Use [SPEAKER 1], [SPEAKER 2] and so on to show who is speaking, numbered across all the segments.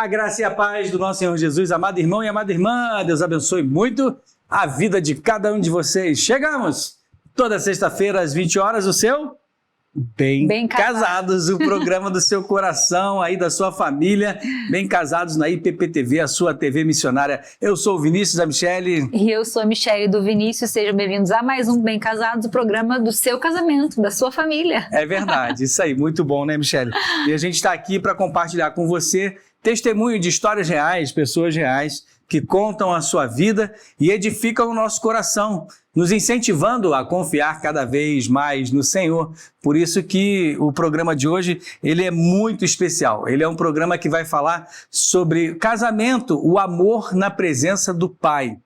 [SPEAKER 1] A graça e a paz do nosso Senhor Jesus, amado irmão e amada irmã, Deus abençoe muito a vida de cada um de vocês. Chegamos toda sexta-feira às 20 horas, o seu Bem Casados, o programa do seu coração, aí da sua família, Bem Casados na IPPTV, a sua TV missionária. Eu sou o Vinícius, a Michele.
[SPEAKER 2] E eu sou a Michele do Vinícius, sejam bem-vindos a mais um Bem Casados, o programa do seu casamento, da sua família.
[SPEAKER 1] É verdade, isso aí, muito bom, né, Michele? E a gente está aqui para compartilhar com você testemunho de histórias reais, pessoas reais, que contam a sua vida e edificam o nosso coração, nos incentivando a confiar cada vez mais no Senhor. Por isso que o programa de hoje, ele é muito especial. Ele é um programa que vai falar sobre casamento, o amor na presença do Pai.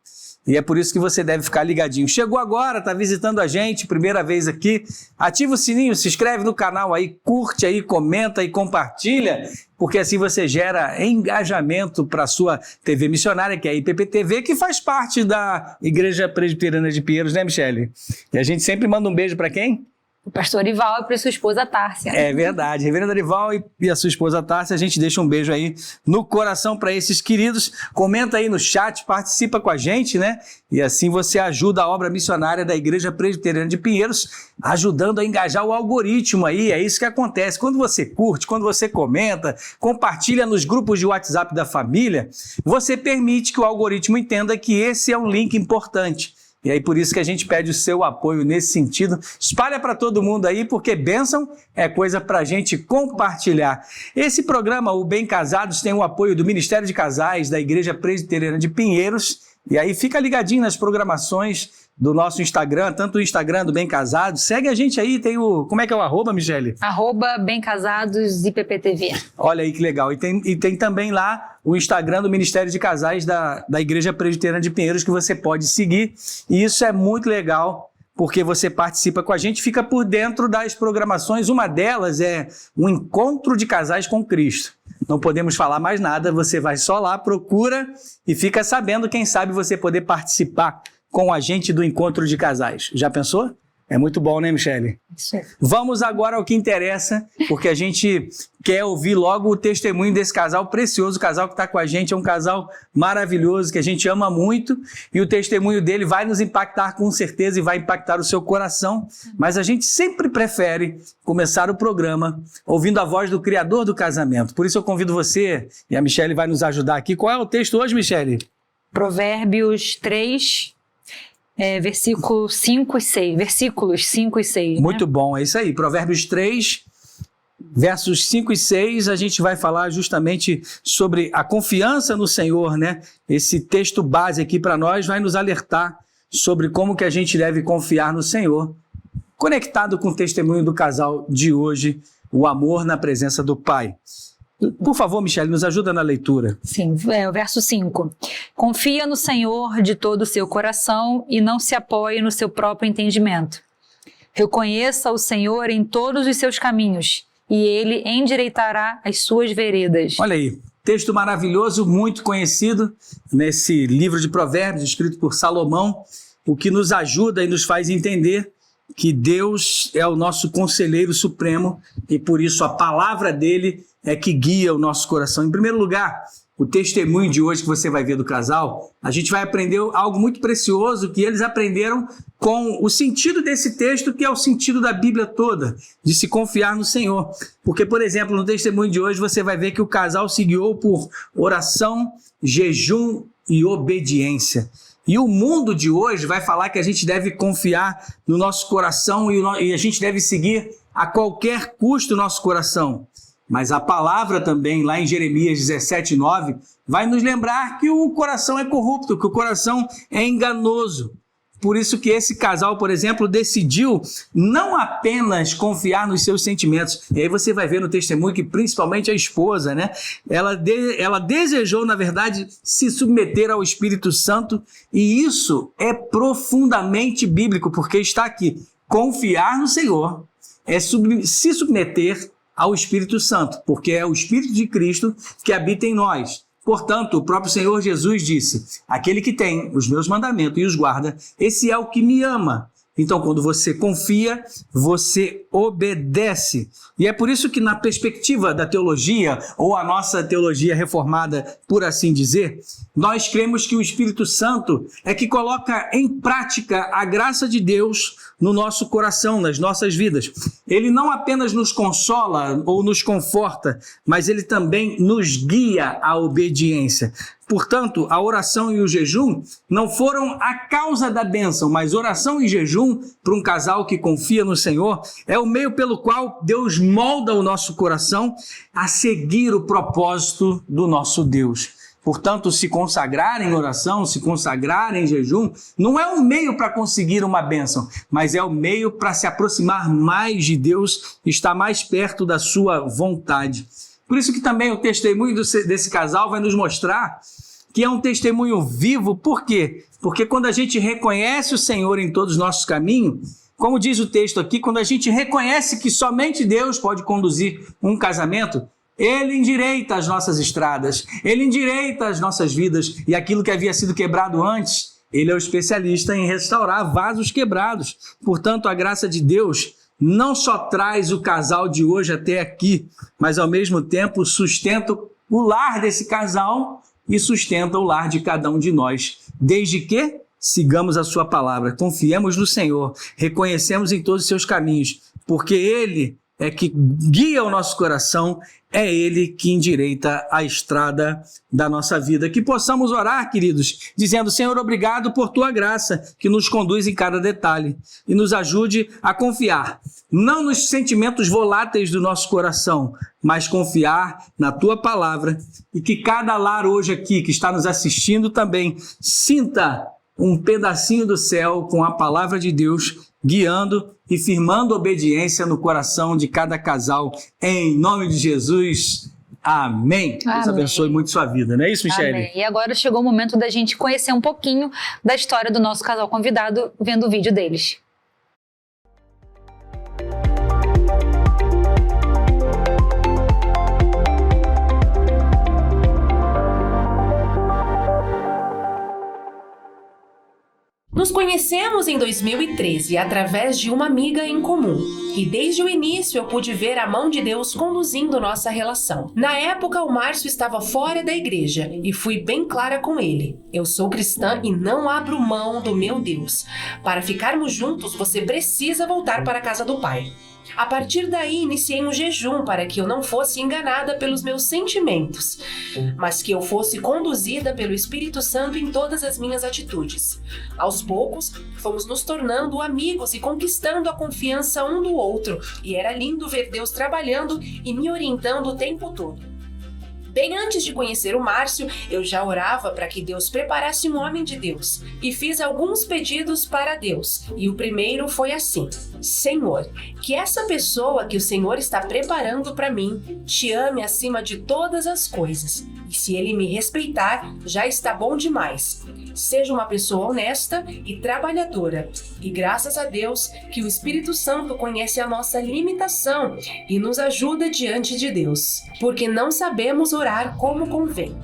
[SPEAKER 1] E é por isso que você deve ficar ligadinho. Chegou agora, está visitando a gente, primeira vez aqui, ativa o sininho, se inscreve no canal aí, curte aí, comenta e compartilha, porque assim você gera engajamento para a sua TV missionária, que é a IPPTV, que faz parte da Igreja Presbiteriana de Pinheiros, né, Michele? E a gente sempre manda um beijo para quem?
[SPEAKER 2] O pastor Arival e para sua esposa Tárcia.
[SPEAKER 1] É verdade. Reverendo Arival e a sua esposa Tárcia, a gente deixa um beijo aí no coração para esses queridos. Comenta aí no chat, participa com a gente, né? E assim você ajuda a obra missionária da Igreja Presbiteriana de Pinheiros, ajudando a engajar o algoritmo aí. É isso que acontece. Quando você curte, quando você comenta, compartilha nos grupos de WhatsApp da família, você permite que o algoritmo entenda que esse é um link importante. E aí por isso que a gente pede o seu apoio nesse sentido. Espalha para todo mundo aí, porque bênção é coisa para a gente compartilhar. Esse programa, o Bem Casados, tem o apoio do Ministério de Casais da Igreja Presbiteriana de Pinheiros. E aí fica ligadinho nas programações do nosso Instagram, tanto o Instagram do Bem Casados. Segue a gente aí, tem o... Como é que é o arroba, Michele?
[SPEAKER 2] Arroba Bem Casados IPPTV.
[SPEAKER 1] Olha aí que legal. E tem também lá o Instagram do Ministério de Casais da Igreja Presbiteriana de Pinheiros, que você pode seguir. E isso é muito legal, porque você participa com a gente, fica por dentro das programações. Uma delas é o Encontro de Casais com Cristo. Não podemos falar mais nada, você vai só lá, procura e fica sabendo, quem sabe você poder participar com a gente do Encontro de Casais. Já pensou? É muito bom, né, Michele?
[SPEAKER 2] Isso é.
[SPEAKER 1] Vamos agora ao que interessa, porque a gente quer ouvir logo o testemunho desse casal precioso. O casal que está com a gente é um casal maravilhoso, que a gente ama muito, e o testemunho dele vai nos impactar com certeza e vai impactar o seu coração, mas a gente sempre prefere começar o programa ouvindo a voz do Criador do casamento. Por isso eu convido você, e a Michele vai nos ajudar aqui. Qual é o texto hoje, Michele?
[SPEAKER 2] Provérbios 3... versículos 5 e 6.
[SPEAKER 1] Muito bom, é isso aí. Provérbios 3, versos 5 e 6, a gente vai falar justamente sobre a confiança no Senhor, né? Esse texto base aqui para nós vai nos alertar sobre como que a gente deve confiar no Senhor. Conectado com o testemunho do casal de hoje, o amor na presença do Pai. Por favor, Michele, nos ajuda na leitura.
[SPEAKER 2] Sim, o verso 5. Confia no Senhor de todo o seu coração e não se apoie no seu próprio entendimento. Reconheça o Senhor em todos os seus caminhos e Ele endireitará as suas veredas.
[SPEAKER 1] Olha aí, texto maravilhoso, muito conhecido nesse livro de Provérbios, escrito por Salomão, o que nos ajuda e nos faz entender que Deus é o nosso conselheiro supremo e por isso a palavra dele é que guia o nosso coração. Em primeiro lugar, o testemunho de hoje que você vai ver do casal, a gente vai aprender algo muito precioso que eles aprenderam com o sentido desse texto, que é o sentido da Bíblia toda, de se confiar no Senhor. Porque, por exemplo, no testemunho de hoje você vai ver que o casal se guiou por oração, jejum e obediência. E o mundo de hoje vai falar que a gente deve confiar no nosso coração e a gente deve seguir a qualquer custo o nosso coração. Mas a palavra também, lá em Jeremias 17:9, vai nos lembrar que o coração é corrupto, que o coração é enganoso. Por isso que esse casal, por exemplo, decidiu não apenas confiar nos seus sentimentos. E aí você vai ver no testemunho que principalmente a esposa, né? Ela desejou, na verdade, se submeter ao Espírito Santo. E isso é profundamente bíblico, porque está aqui. Confiar no Senhor é se submeter ao Espírito Santo, porque é o Espírito de Cristo que habita em nós. Portanto, o próprio Senhor Jesus disse: aquele que tem os meus mandamentos e os guarda, esse é o que me ama. Então, quando você confia, você obedece. E é por isso que, na perspectiva da teologia, ou a nossa teologia reformada, por assim dizer, nós cremos que o Espírito Santo é que coloca em prática a graça de Deus no nosso coração, nas nossas vidas. Ele não apenas nos consola ou nos conforta, mas ele também nos guia à obediência. Portanto, a oração e o jejum não foram a causa da bênção, mas oração e jejum para um casal que confia no Senhor é o meio pelo qual Deus molda o nosso coração a seguir o propósito do nosso Deus. Portanto, se consagrar em oração, se consagrar em jejum, não é um meio para conseguir uma bênção, mas é o meio para se aproximar mais de Deus, estar mais perto da sua vontade. Por isso que também o testemunho desse casal vai nos mostrar que é um testemunho vivo. Por quê? Porque quando a gente reconhece o Senhor em todos os nossos caminhos, como diz o texto aqui, quando a gente reconhece que somente Deus pode conduzir um casamento, Ele endireita as nossas estradas, Ele endireita as nossas vidas, e aquilo que havia sido quebrado antes, Ele é o especialista em restaurar vasos quebrados. Portanto, a graça de Deus não só traz o casal de hoje até aqui, mas ao mesmo tempo sustenta o lar desse casal e sustenta o lar de cada um de nós, desde que sigamos a sua palavra, confiemos no Senhor, reconhecemos em todos os seus caminhos, porque Ele é que guia o nosso coração, é Ele que endireita a estrada da nossa vida. Que possamos orar, queridos, dizendo: Senhor, obrigado por Tua graça, que nos conduz em cada detalhe e nos ajude a confiar, não nos sentimentos voláteis do nosso coração, mas confiar na Tua palavra, e que cada lar hoje aqui que está nos assistindo também sinta um pedacinho do céu com a palavra de Deus, guiando e firmando obediência no coração de cada casal, em nome de Jesus. Amém. Deus abençoe muito sua vida, não é isso, Michele?
[SPEAKER 2] Amém. E agora chegou o momento da gente conhecer um pouquinho da história do nosso casal convidado, vendo o vídeo deles.
[SPEAKER 3] Nos conhecemos em 2013 através de uma amiga em comum, e desde o início eu pude ver a mão de Deus conduzindo nossa relação. Na época, o Márcio estava fora da igreja e fui bem clara com ele: eu sou cristã e não abro mão do meu Deus. Para ficarmos juntos, você precisa voltar para a casa do Pai. A partir daí, iniciei um jejum para que eu não fosse enganada pelos meus sentimentos, mas que eu fosse conduzida pelo Espírito Santo em todas as minhas atitudes. Aos poucos, fomos nos tornando amigos e conquistando a confiança um do outro, e era lindo ver Deus trabalhando e me orientando o tempo todo. Bem antes de conhecer o Márcio, eu já orava para que Deus preparasse um homem de Deus e fiz alguns pedidos para Deus. E o primeiro foi assim: Senhor, que essa pessoa que o Senhor está preparando para mim te ame acima de todas as coisas. E se ele me respeitar, já está bom demais. Seja uma pessoa honesta e trabalhadora. E graças a Deus que o Espírito Santo conhece a nossa limitação e nos ajuda diante de Deus, porque não sabemos orar como convém.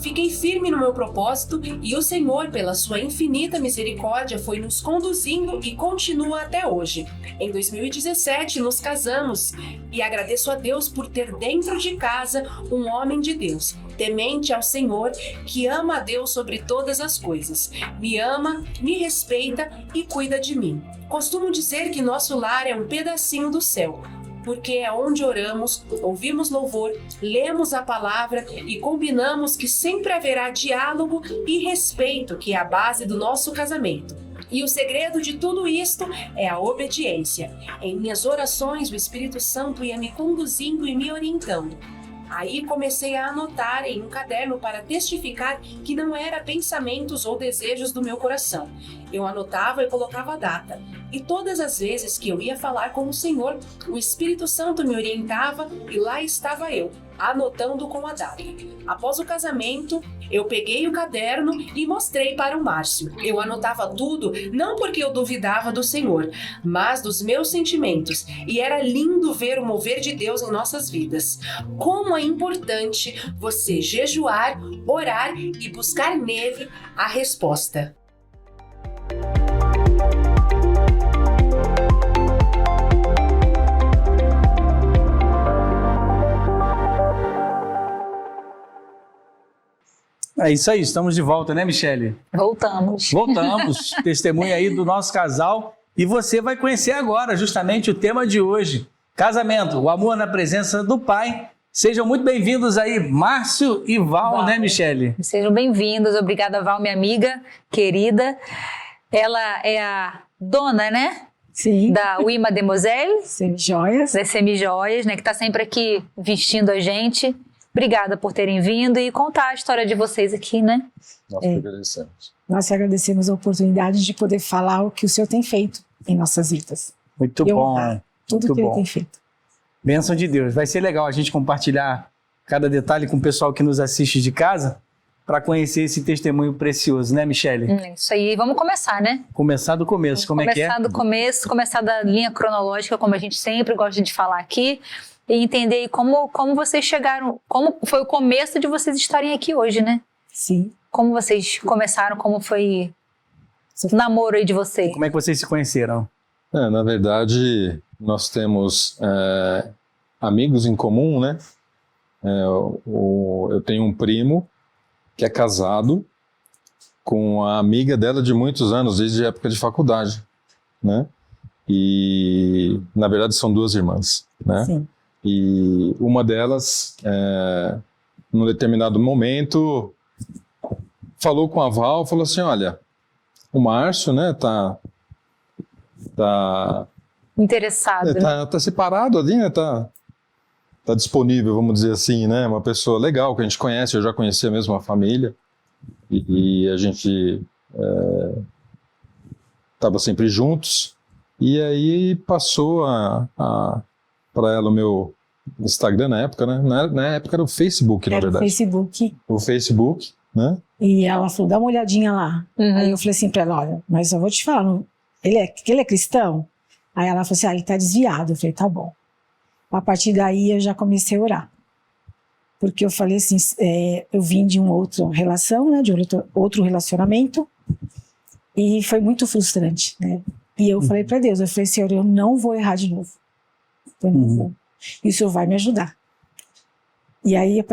[SPEAKER 3] Fiquei firme no meu propósito e o Senhor, pela sua infinita misericórdia, foi nos conduzindo e continua até hoje. Em 2017 nos casamos e agradeço a Deus por ter dentro de casa um homem de Deus, temente ao Senhor, que ama a Deus sobre todas as coisas. Me ama, me respeita e cuida de mim. Costumo dizer que nosso lar é um pedacinho do céu, porque é onde oramos, ouvimos louvor, lemos a palavra e combinamos que sempre haverá diálogo e respeito, que é a base do nosso casamento. E o segredo de tudo isto é a obediência. Em minhas orações, o Espírito Santo ia me conduzindo e me orientando. Aí comecei a anotar em um caderno para testificar que não era pensamentos ou desejos do meu coração. Eu anotava e colocava a data. E todas as vezes que eu ia falar com o Senhor, o Espírito Santo me orientava e lá estava eu, anotando com a data. Após o casamento, eu peguei o caderno e mostrei para o Márcio. Eu anotava tudo, não porque eu duvidava do Senhor, mas dos meus sentimentos. E era lindo ver o mover de Deus em nossas vidas. Como é importante você jejuar, orar e buscar nele a resposta.
[SPEAKER 1] É isso aí, estamos de volta, né, Michele?
[SPEAKER 2] Voltamos.
[SPEAKER 1] Voltamos, testemunha aí do nosso casal. E você vai conhecer agora justamente o tema de hoje, casamento, o amor na presença do Pai. Sejam muito bem-vindos aí, Márcio e Val, né, Michele?
[SPEAKER 2] Sejam bem-vindos, obrigada, Val, minha amiga querida. Ela é a dona, né?
[SPEAKER 4] Sim.
[SPEAKER 2] Da Oui Mademoiselle.
[SPEAKER 4] Semijoias.
[SPEAKER 2] Das Semijoias, né? Que está sempre aqui vestindo a gente. Obrigada por terem vindo e contar a história de vocês aqui, né?
[SPEAKER 5] Nós que agradecemos.
[SPEAKER 4] Nós agradecemos a oportunidade de poder falar o que o Senhor tem feito em nossas vidas.
[SPEAKER 1] Muito bom.
[SPEAKER 4] Tudo
[SPEAKER 1] muito
[SPEAKER 4] que
[SPEAKER 1] bom.
[SPEAKER 4] Ele tem feito.
[SPEAKER 1] Bênção de Deus. Vai ser legal a gente compartilhar cada detalhe com o pessoal que nos assiste de casa para conhecer esse testemunho precioso, né, Michele?
[SPEAKER 2] Isso aí. Vamos começar, né?
[SPEAKER 1] Começar do começo. Como é que é?
[SPEAKER 2] Começar do começo, começar da linha cronológica, como a gente sempre gosta de falar aqui, e entender como vocês chegaram, como foi o começo de vocês estarem aqui hoje, né?
[SPEAKER 4] Sim.
[SPEAKER 2] Como vocês começaram, como foi o namoro aí de vocês?
[SPEAKER 1] Como é que vocês se conheceram?
[SPEAKER 5] Na verdade, nós temos amigos em comum, né? Eu tenho um primo que é casado com a amiga dela de muitos anos, desde a época de faculdade, né? E, na verdade, são duas irmãs, né?
[SPEAKER 4] Sim.
[SPEAKER 5] E uma delas, num determinado momento, falou com a Val, falou assim, olha, o Márcio, né, tá
[SPEAKER 2] Interessado. Né?
[SPEAKER 5] Tá separado ali, né, tá disponível, vamos dizer assim, né, uma pessoa legal que a gente conhece, eu já conhecia mesmo a família, e a gente tava sempre juntos, e aí passou para ela o meu Instagram na época, né, na época era o Facebook, na verdade.
[SPEAKER 4] Era o Facebook.
[SPEAKER 5] O Facebook, né?
[SPEAKER 4] E ela falou, dá uma olhadinha lá.
[SPEAKER 2] Uhum.
[SPEAKER 4] Aí eu falei assim pra ela, olha, mas eu vou te falar, ele é cristão? Aí ela falou assim, ele tá desviado. Eu falei, tá bom. A partir daí eu já comecei a orar. Porque eu falei assim, eu vim de uma outra relação, né, de outro relacionamento, e foi muito frustrante, né? E eu falei pra Deus, eu falei, Senhor, eu não vou errar de novo. Eu não vou. E o Senhor vai me ajudar. E aí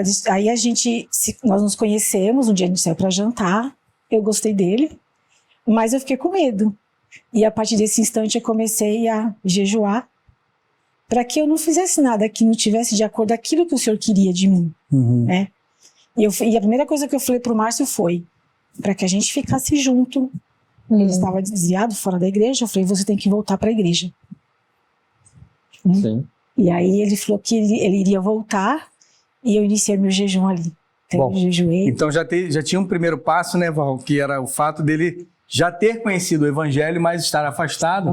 [SPEAKER 4] nós nos conhecemos, um dia a gente saiu pra jantar, eu gostei dele, mas eu fiquei com medo. E a partir desse instante eu comecei a jejuar para que eu não fizesse nada que não tivesse de acordo com aquilo que o Senhor queria de mim, né? E a primeira coisa que eu falei pro Márcio foi para que a gente ficasse junto. Ele estava desviado fora da igreja, eu falei, você tem que voltar para a igreja.
[SPEAKER 5] Sim.
[SPEAKER 4] E aí ele falou que ele iria voltar e eu iniciei meu jejum ali. Então
[SPEAKER 1] Bom,
[SPEAKER 4] eu jejuei.
[SPEAKER 1] Então já tinha um primeiro passo, né, Val, que era o fato dele já ter conhecido o evangelho, mas estar afastado.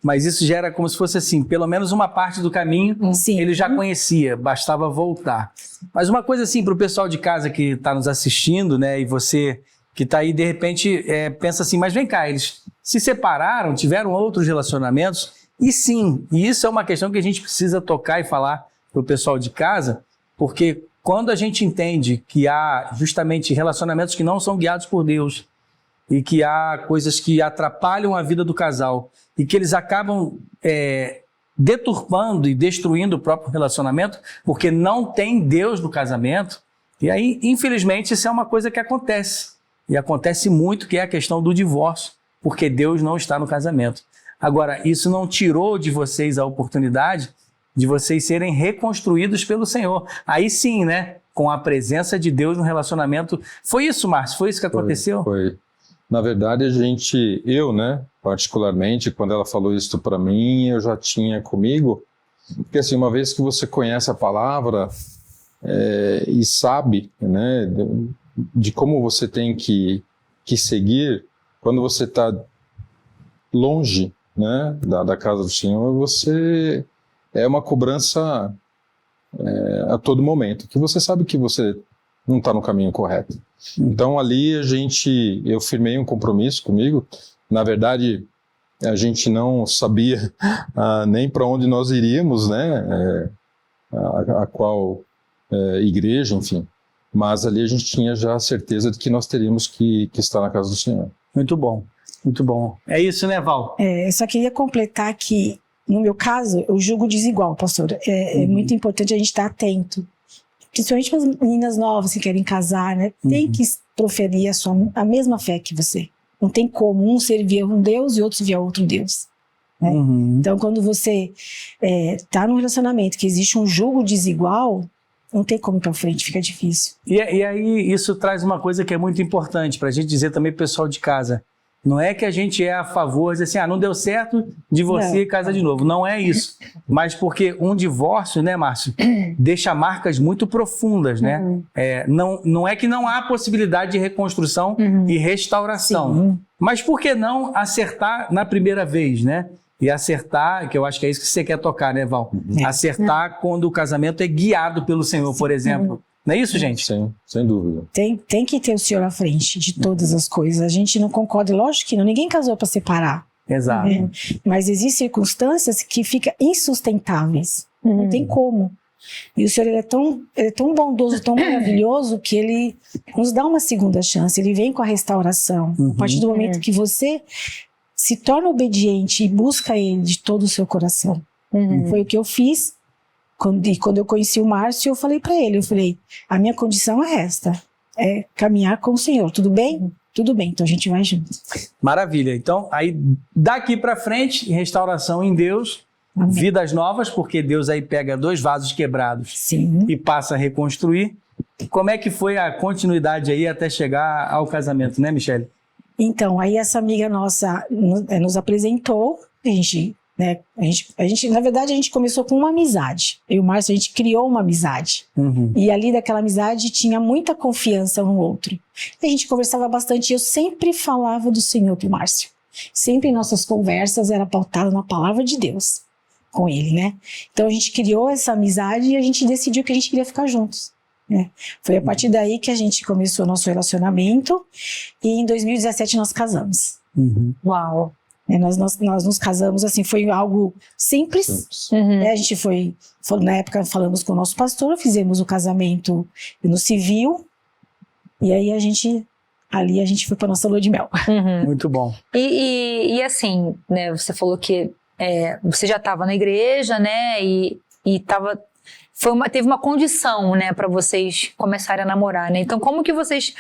[SPEAKER 1] Mas isso já era como se fosse assim, pelo menos uma parte do caminho
[SPEAKER 4] Sim.
[SPEAKER 1] ele já conhecia, bastava voltar. Mas uma coisa assim, para o pessoal de casa que está nos assistindo, né, e você que está aí, de repente, pensa assim, mas vem cá, eles se separaram, tiveram outros relacionamentos, e sim, e isso é uma questão que a gente precisa tocar e falar para o pessoal de casa, porque quando a gente entende que há justamente relacionamentos que não são guiados por Deus, e que há coisas que atrapalham a vida do casal, e que eles acabam deturpando e destruindo o próprio relacionamento, porque não tem Deus no casamento, e aí, infelizmente, isso é uma coisa que acontece. E acontece muito, que é a questão do divórcio, porque Deus não está no casamento. Agora, isso não tirou de vocês a oportunidade de vocês serem reconstruídos pelo Senhor. Aí sim, né? Com a presença de Deus no relacionamento. Foi isso, Márcio? Foi isso que aconteceu?
[SPEAKER 5] Foi. Na verdade, eu, né, particularmente, quando ela falou isso para mim, eu já tinha comigo, porque assim, uma vez que você conhece a palavra e sabe, né, de como você tem que seguir, quando você está longe, né, da casa do Senhor, você é uma cobrança a todo momento, que você sabe que você não está no caminho correto. Então ali eu firmei um compromisso comigo. Na verdade, a gente não sabia nem para onde nós iríamos, né, a qual igreja, enfim. Mas ali a gente tinha já a certeza de que nós teríamos que estar na casa do Senhor.
[SPEAKER 1] Muito bom, muito bom. É isso, né, Val?
[SPEAKER 4] Eu só queria completar que, no meu caso, eu julgo desigual, pastor. É muito importante a gente estar atento. principalmente para as meninas novas que querem casar, né? Tem que proferir a mesma fé que você. Não tem como um servir a um Deus e outro servir a outro Deus. Né? Então, quando você tá num relacionamento que existe um jugo desigual, não tem como ir pra frente, fica difícil.
[SPEAKER 1] E aí isso traz uma coisa que é muito importante pra gente dizer também pro pessoal de casa. Não é que a gente é a favor, dizer assim, não deu certo, divorcia e casa de novo. Não é isso. Mas porque um divórcio, né, Márcio, deixa marcas muito profundas, né? Não é que não há possibilidade de reconstrução e restauração.
[SPEAKER 4] Sim.
[SPEAKER 1] Mas por que não acertar na primeira vez, né? E acertar, que eu acho que é isso que você quer tocar, né, Val? Acertar quando o casamento é guiado pelo Senhor, por exemplo. Não é isso, gente?
[SPEAKER 5] Sim, sem dúvida.
[SPEAKER 4] Tem que ter o Senhor à frente de todas as coisas. A gente não concorda, lógico que não. Ninguém casou para separar.
[SPEAKER 1] Exato.
[SPEAKER 4] Mas existem circunstâncias que ficam insustentáveis. Não tem como. E o Senhor ele é tão bondoso, tão maravilhoso, que Ele nos dá uma segunda chance. Ele vem com a restauração. A partir do momento que você se torna obediente e busca Ele de todo o seu coração. Foi o que eu fiz. Quando eu conheci o Márcio, eu falei para ele, a minha condição é esta, é caminhar com o Senhor, tudo bem? Tudo bem, então a gente vai junto.
[SPEAKER 1] Maravilha, então aí daqui para frente, restauração em Deus,
[SPEAKER 4] Amém.
[SPEAKER 1] Vidas novas, porque Deus aí pega 2 vasos quebrados
[SPEAKER 4] Sim.
[SPEAKER 1] e passa a reconstruir. Como é que foi a continuidade aí até chegar ao casamento, né, Michele?
[SPEAKER 4] Então, aí essa amiga nossa nos apresentou, a gente, na verdade, a gente começou com uma amizade. Eu e o Márcio, a gente criou uma amizade. E ali daquela amizade tinha muita confiança um no outro. E a gente conversava bastante e eu sempre falava do Senhor pro Márcio. Sempre nossas conversas eram pautadas na palavra de Deus com ele, né? Então a gente criou essa amizade e a gente decidiu que a gente queria ficar juntos. Né? Foi a partir daí que a gente começou nosso relacionamento e em 2017 nós casamos.
[SPEAKER 2] Uau!
[SPEAKER 4] Nós nos casamos, assim, foi algo simples. A gente foi, na época, falamos com o nosso pastor, fizemos o casamento no civil, e aí a gente foi para nossa lua de mel.
[SPEAKER 1] Muito bom.
[SPEAKER 2] E assim, né, você falou que você já estava na igreja, né, e teve uma condição, né, para vocês começarem a namorar, né? Então, como que vocês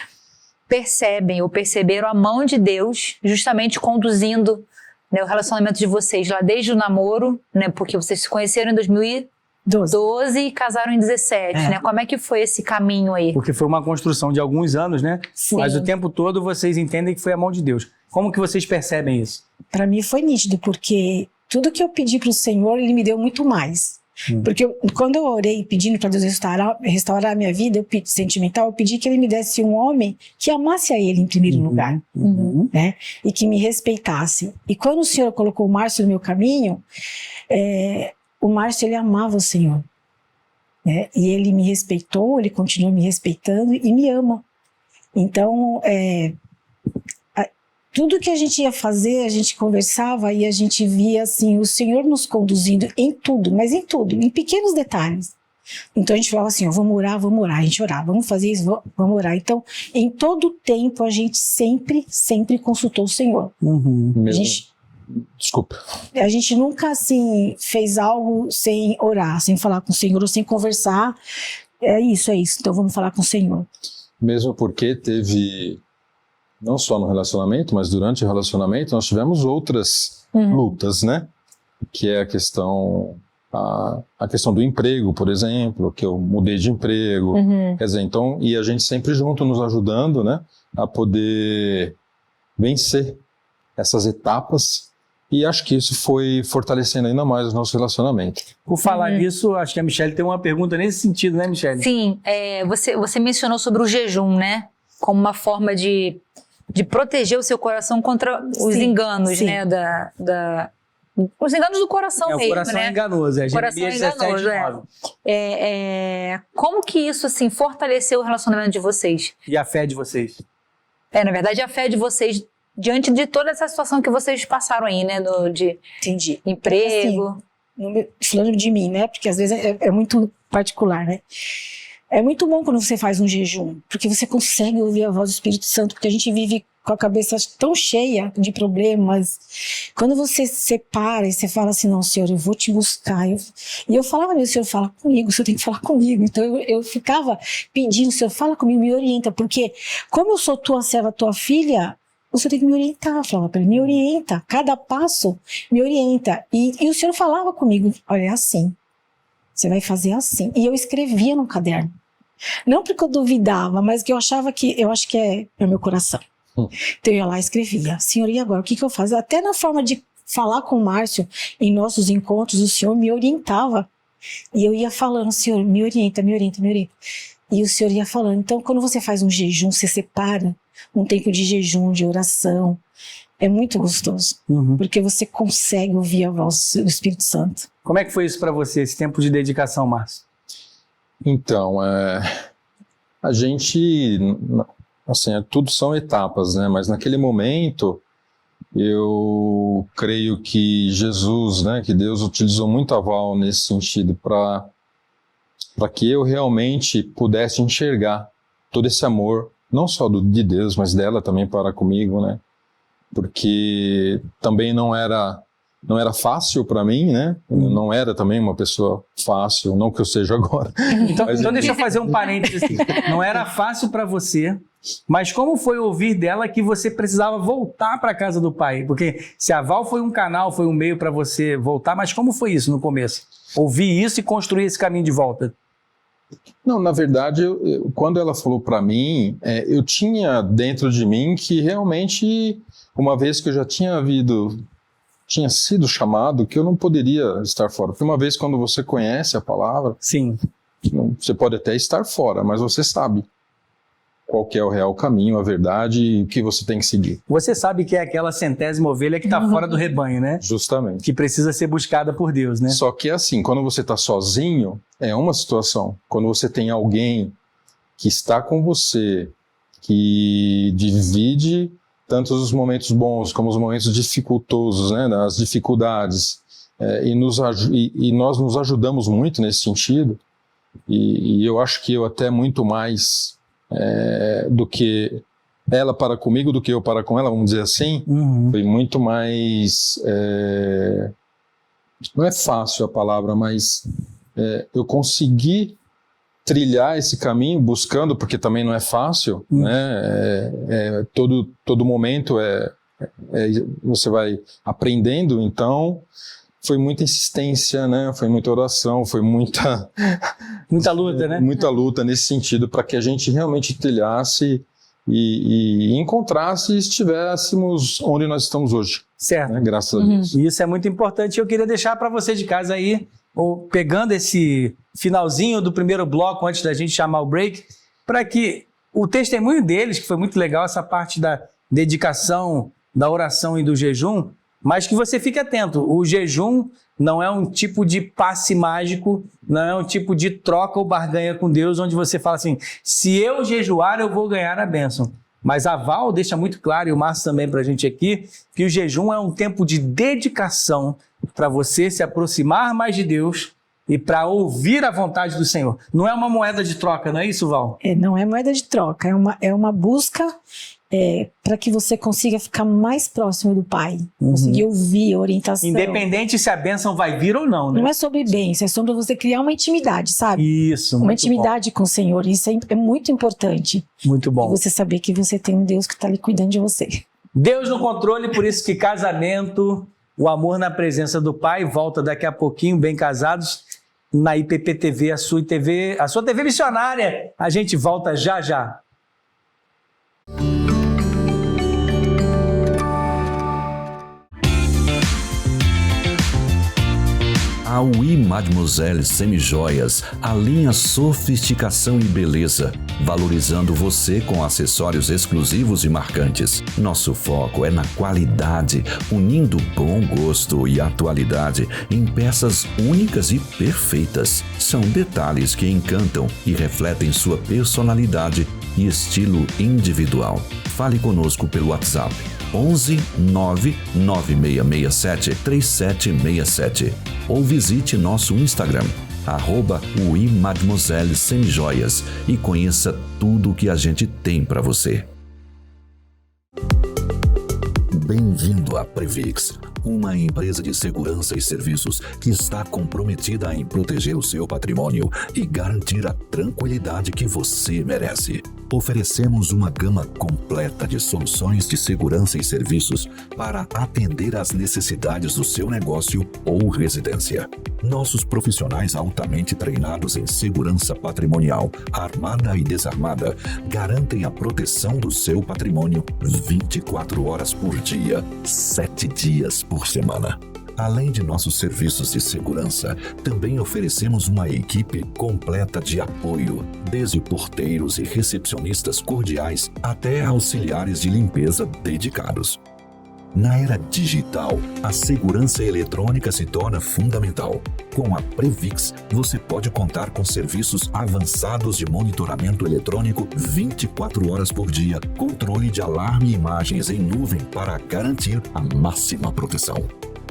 [SPEAKER 2] percebem ou perceberam a mão de Deus justamente conduzindo, né, o relacionamento de vocês lá desde o namoro, né, porque vocês se conheceram em 2012 e casaram em 2017, né? Como é que foi esse caminho aí?
[SPEAKER 1] Porque foi uma construção de alguns anos, né?
[SPEAKER 4] Sim.
[SPEAKER 1] Mas o tempo todo vocês entendem que foi a mão de Deus. Como que vocês percebem isso? Para
[SPEAKER 4] mim foi nítido, porque tudo que eu pedi para o Senhor, Ele me deu muito mais. Porque quando eu orei pedindo para Deus restaurar a minha vida sentimental, eu pedi que Ele me desse um homem que amasse a Ele em primeiro lugar, né? E que me respeitasse. E quando o Senhor colocou o Márcio no meu caminho, o Márcio, ele amava o Senhor, né? E ele me respeitou, ele continua me respeitando e me ama. Então, tudo que a gente ia fazer, a gente conversava e a gente via assim, o Senhor nos conduzindo em tudo, mas em tudo, em pequenos detalhes. Então a gente falava assim, vamos orar, a gente orava, vamos fazer isso, vamos orar. Então, em todo tempo, a gente sempre consultou o Senhor.
[SPEAKER 5] Desculpa.
[SPEAKER 4] A gente nunca assim fez algo sem orar, sem falar com o Senhor, ou sem conversar. É isso, então vamos falar com o Senhor.
[SPEAKER 5] Mesmo porque teve... não só no relacionamento, mas durante o relacionamento, nós tivemos outras lutas, né? Que é a questão do emprego, por exemplo, que eu mudei de emprego. Quer dizer, então, e a gente sempre junto nos ajudando, né? A poder vencer essas etapas. E acho que isso foi fortalecendo ainda mais o nosso relacionamento.
[SPEAKER 1] Por falar nisso, acho que a Michele tem uma pergunta nesse sentido, né, Michele?
[SPEAKER 2] Sim, você mencionou sobre o jejum, né? Como uma forma de proteger o seu coração contra os enganos, né, os enganos do coração mesmo, né?
[SPEAKER 1] O coração é enganoso,
[SPEAKER 2] Jeremias 17:9. Como que isso, assim, fortaleceu o relacionamento de vocês?
[SPEAKER 1] E a fé de vocês?
[SPEAKER 2] Na verdade, a fé de vocês diante de toda essa situação que vocês passaram aí, né, de emprego.
[SPEAKER 4] Assim, falando de mim, né, porque às vezes é muito particular, né? É muito bom quando você faz um jejum, porque você consegue ouvir a voz do Espírito Santo, porque a gente vive com a cabeça tão cheia de problemas. Quando você se separa e você fala assim, não, Senhor, eu vou te buscar. E eu falava, meu Senhor, fala comigo, o Senhor tem que falar comigo. Então eu ficava pedindo, Senhor, fala comigo, me orienta. Porque como eu sou tua serva, tua filha, o Senhor tem que me orientar. Eu falava para ele, me orienta. Cada passo me orienta. E o Senhor falava comigo, olha, é assim. Você vai fazer assim. E eu escrevia no caderno. Não porque eu duvidava, mas que eu acho que é meu coração. Então eu ia lá e escrevia, Senhor, e agora, o que eu faço? Até na forma de falar com o Márcio, em nossos encontros, o Senhor me orientava. E eu ia falando, Senhor, me orienta, me orienta, me orienta. E o Senhor ia falando. Então, quando você faz um jejum, você separa um tempo de jejum, de oração. É muito gostoso, porque você consegue ouvir a voz do Espírito Santo.
[SPEAKER 1] Como é que foi isso para você, esse tempo de dedicação, Márcio?
[SPEAKER 5] Então, a gente... Assim, tudo são etapas, né? Mas naquele momento, eu creio que Jesus, né? Que Deus utilizou muito a Val nesse sentido para que eu realmente pudesse enxergar todo esse amor, não só de Deus, mas dela também para comigo, né? Porque também não era fácil para mim, né? Eu não era também uma pessoa fácil, não que eu seja agora.
[SPEAKER 1] Então deixa eu fazer um parênteses assim. Não era fácil para você, mas como foi ouvir dela que você precisava voltar para a casa do pai? Porque se a Val foi um canal, foi um meio para você voltar, mas como foi isso no começo? Ouvir isso e construir esse caminho de volta?
[SPEAKER 5] Não, na verdade, quando ela falou para mim, eu tinha dentro de mim que realmente, uma vez que eu já tinha sido chamado, que eu não poderia estar fora. Porque uma vez quando você conhece a palavra,
[SPEAKER 1] sim,
[SPEAKER 5] você pode até estar fora, mas você sabe qual que é o real caminho, a verdade e o que você tem que seguir.
[SPEAKER 1] Você sabe que é aquela 100ª ovelha que está fora do rebanho, né?
[SPEAKER 5] Justamente.
[SPEAKER 1] Que precisa ser buscada por Deus, né?
[SPEAKER 5] Só que assim, quando você está sozinho, é uma situação. Quando você tem alguém que está com você, que divide tanto os momentos bons como os momentos dificultosos, né, as dificuldades, e nós nos ajudamos muito nesse sentido, e eu acho que eu até muito mais do que ela para comigo do que eu para com ela, vamos dizer assim, foi muito mais, não é fácil a palavra, mas eu consegui trilhar esse caminho buscando, porque também não é fácil, né? Todo momento você vai aprendendo, então foi muita insistência, né? Foi muita oração, foi muita
[SPEAKER 1] luta, né?
[SPEAKER 5] Muita luta nesse sentido, para que a gente realmente trilhasse e encontrasse e estivéssemos onde nós estamos hoje.
[SPEAKER 1] Certo.
[SPEAKER 5] Né? Graças a Deus.
[SPEAKER 1] E isso é muito importante. Eu queria deixar para você de casa aí, pegando esse finalzinho do primeiro bloco, antes da gente chamar o break, para que o testemunho deles, que foi muito legal, essa parte da dedicação, da oração e do jejum, mas que você fique atento, o jejum não é um tipo de passe mágico, não é um tipo de troca ou barganha com Deus, onde você fala assim, se eu jejuar, eu vou ganhar a bênção. Mas a Val deixa muito claro, e o Márcio também para a gente aqui, que o jejum é um tempo de dedicação para você se aproximar mais de Deus e para ouvir a vontade do Senhor. Não é uma moeda de troca, não é isso, Val?
[SPEAKER 4] Não é moeda de troca, é uma busca para que você consiga ficar mais próximo do Pai, conseguir ouvir a orientação.
[SPEAKER 1] Independente se a bênção vai vir ou não, né?
[SPEAKER 4] Não é sobre bênção, é sobre você criar uma intimidade, sabe?
[SPEAKER 1] Isso,
[SPEAKER 4] uma intimidade com o Senhor, isso é muito importante.
[SPEAKER 1] Muito bom.
[SPEAKER 4] Você saber que você tem um Deus que está ali cuidando de você.
[SPEAKER 1] Deus no controle, por isso que casamento, o amor na presença do Pai, volta daqui a pouquinho, bem casados, na IPP-TV, a sua TV missionária. A gente volta já já.
[SPEAKER 6] A Oui Mademoiselle Semijoias alinha sofisticação e beleza, valorizando você com acessórios exclusivos e marcantes. Nosso foco é na qualidade, unindo bom gosto e atualidade em peças únicas e perfeitas. São detalhes que encantam e refletem sua personalidade e estilo individual. Fale conosco pelo WhatsApp 11 99667 3767 ou visite nosso Instagram @Oui Mademoiselle Semijoias e conheça tudo o que a gente tem para você. Bem-vindo à Previx, uma empresa de segurança e serviços que está comprometida em proteger o seu patrimônio e garantir a tranquilidade que você merece. Oferecemos uma gama completa de soluções de segurança e serviços para atender às necessidades do seu negócio ou residência. Nossos profissionais altamente treinados em segurança patrimonial, armada e desarmada, garantem a proteção do seu patrimônio 24 horas por dia, 7 dias por semana. Além de nossos serviços de segurança, também oferecemos uma equipe completa de apoio, desde porteiros e recepcionistas cordiais até auxiliares de limpeza dedicados. Na era digital, a segurança eletrônica se torna fundamental. Com a Previx, você pode contar com serviços avançados de monitoramento eletrônico 24 horas por dia, controle de alarme e imagens em nuvem para garantir a máxima proteção.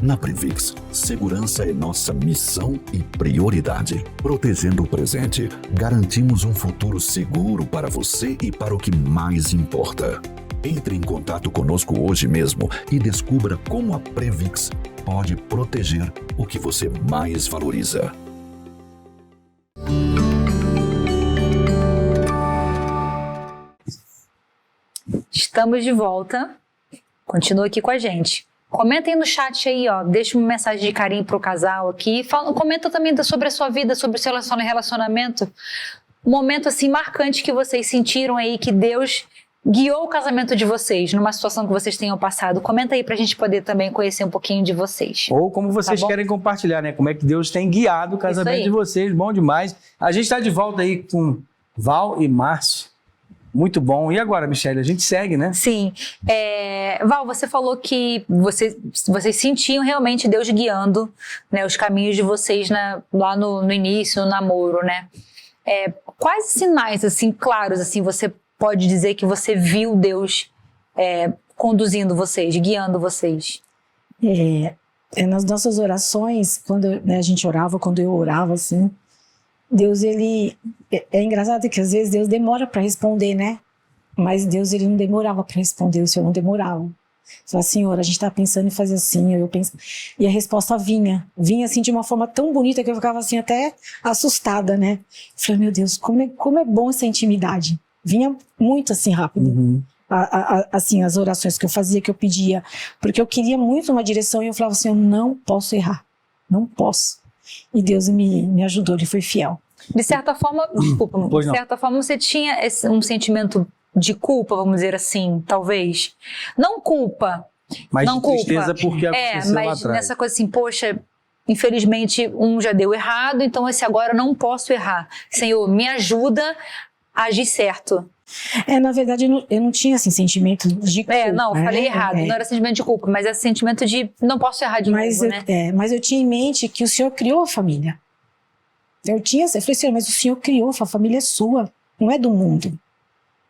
[SPEAKER 6] Na Previx, segurança é nossa missão e prioridade. Protegendo o presente, garantimos um futuro seguro para você e para o que mais importa. Entre em contato conosco hoje mesmo e descubra como a Previx pode proteger o que você mais valoriza.
[SPEAKER 2] Estamos de volta. Continua aqui com a gente. Comenta aí no chat aí, ó. Deixa uma mensagem de carinho pro casal aqui. Comenta também sobre a sua vida, sobre o seu relacionamento. Um momento assim marcante que vocês sentiram aí que Deus guiou o casamento de vocês numa situação que vocês tenham passado. Comenta aí pra gente poder também conhecer um pouquinho de vocês.
[SPEAKER 1] Ou como vocês querem compartilhar, né? Como é que Deus tem guiado o casamento de vocês. Bom demais. A gente está de volta aí com Val e Márcio. Muito bom. E agora, Michele, a gente segue, né?
[SPEAKER 2] Sim. Val, você falou que vocês sentiam realmente Deus guiando, né, os caminhos de vocês lá no início, no namoro, né? Quais sinais, assim, claros, assim, você pode dizer que você viu Deus conduzindo vocês, guiando vocês?
[SPEAKER 4] Nas nossas orações, quando a gente orava, quando eu orava, assim, Deus, ele... É engraçado que às vezes Deus demora para responder, né? Mas Deus, ele não demorava para responder, o Senhor não demorava. Falei, Senhor, a gente tá pensando em fazer assim, eu penso... E a resposta vinha assim de uma forma tão bonita que eu ficava assim até assustada, né? Falei, meu Deus, como é bom essa intimidade. Vinha muito assim rápido.
[SPEAKER 1] Uhum.
[SPEAKER 4] Assim, as orações que eu fazia, que eu pedia, porque eu queria muito uma direção e eu falava assim, eu não posso errar, não posso. E Deus me ajudou, ele foi fiel.
[SPEAKER 2] De certa forma, desculpa, de certa forma você tinha um sentimento de culpa, vamos dizer assim, talvez. Não culpa,
[SPEAKER 1] mas
[SPEAKER 2] não
[SPEAKER 1] de tristeza culpa. Porque aconteceu lá
[SPEAKER 2] mas
[SPEAKER 1] atrás.
[SPEAKER 2] Nessa coisa assim, poxa, infelizmente um já deu errado, então esse agora eu não posso errar. Senhor, me ajuda a agir certo.
[SPEAKER 4] Na verdade, eu não tinha, assim, sentimento de culpa.
[SPEAKER 2] Não, falei errado. Não era sentimento de culpa, mas é sentimento de não posso errar de novo, né?
[SPEAKER 4] Mas eu tinha em mente que o Senhor criou a família. Eu falei, Senhor, mas o Senhor criou, a família é sua, não é do mundo.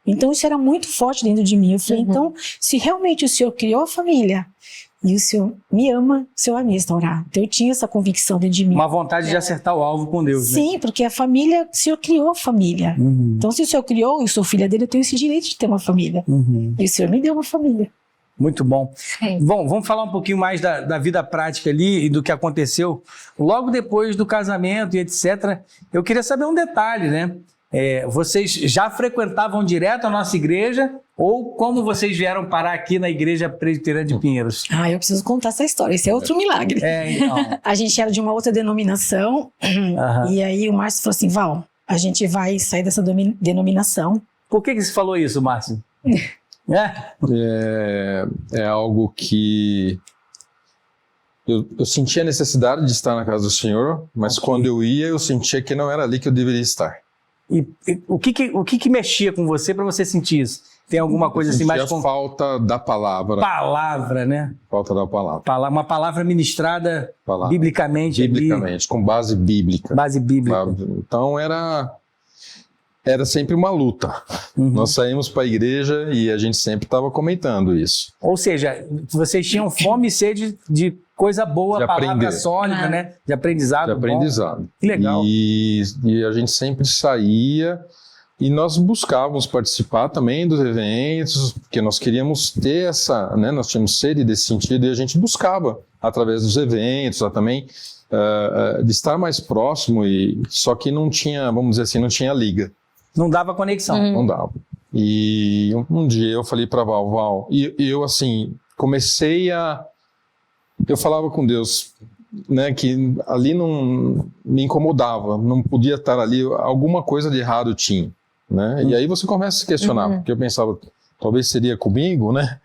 [SPEAKER 4] Então, isso era muito forte dentro de mim. Eu falei, então, se realmente o Senhor criou a família e o Senhor me ama, o Senhor vai me restaurar. Então, eu tinha essa convicção dentro de mim.
[SPEAKER 1] Uma vontade de acertar o alvo com Deus,
[SPEAKER 4] Sim,
[SPEAKER 1] né?
[SPEAKER 4] porque a família, o Senhor criou a família.
[SPEAKER 1] Uhum.
[SPEAKER 4] Então, se o Senhor criou, eu sou filha dele, eu tenho esse direito de ter uma família.
[SPEAKER 1] Uhum.
[SPEAKER 4] E o Senhor me deu uma família.
[SPEAKER 1] Muito bom. Bom, vamos falar um pouquinho mais da vida prática ali e do que aconteceu logo depois do casamento e etc. Eu queria saber um detalhe, né? Vocês já frequentavam direto a nossa igreja ou como vocês vieram parar aqui na Igreja Presbiteriana de Pinheiros?
[SPEAKER 4] Eu preciso contar essa história, esse é outro milagre.
[SPEAKER 1] Então.
[SPEAKER 4] A gente era de uma outra denominação e aí o Márcio falou assim, Val, a gente vai sair dessa denominação.
[SPEAKER 1] Por que você falou isso, Márcio?
[SPEAKER 5] É algo que eu sentia a necessidade de estar na casa do Senhor, mas quando eu ia, eu sentia que não era ali que eu deveria estar.
[SPEAKER 1] E o que mexia com você para você sentir isso? Tem alguma coisa assim mais...
[SPEAKER 5] A falta da palavra.
[SPEAKER 1] Palavra, né?
[SPEAKER 5] Falta da palavra.
[SPEAKER 1] Uma palavra ministrada biblicamente.
[SPEAKER 5] Biblicamente, com base bíblica.
[SPEAKER 1] Base bíblica.
[SPEAKER 5] Então era sempre uma luta.
[SPEAKER 1] Uhum.
[SPEAKER 5] Nós saímos para a igreja e a gente sempre estava comentando isso.
[SPEAKER 1] Ou seja, vocês tinham fome e sede de coisa boa,
[SPEAKER 5] de
[SPEAKER 1] palavra
[SPEAKER 5] aprender.
[SPEAKER 1] sólida, né? De aprendizado.
[SPEAKER 5] De aprendizado.
[SPEAKER 1] Que legal.
[SPEAKER 5] E a gente sempre saía E nós buscávamos participar também dos eventos, porque nós queríamos ter essa, né, nós tínhamos sede desse sentido, e a gente buscava, através dos eventos, também, de estar mais próximo, só que não tinha, vamos dizer assim, não tinha liga.
[SPEAKER 1] Não dava conexão.
[SPEAKER 5] Não dava. E um dia eu falei para Val, e eu assim, eu falava com Deus, né, que ali não me incomodava, não podia estar ali, alguma coisa de errado tinha, né? E aí você começa a se questionar, porque eu pensava, talvez seria comigo, né?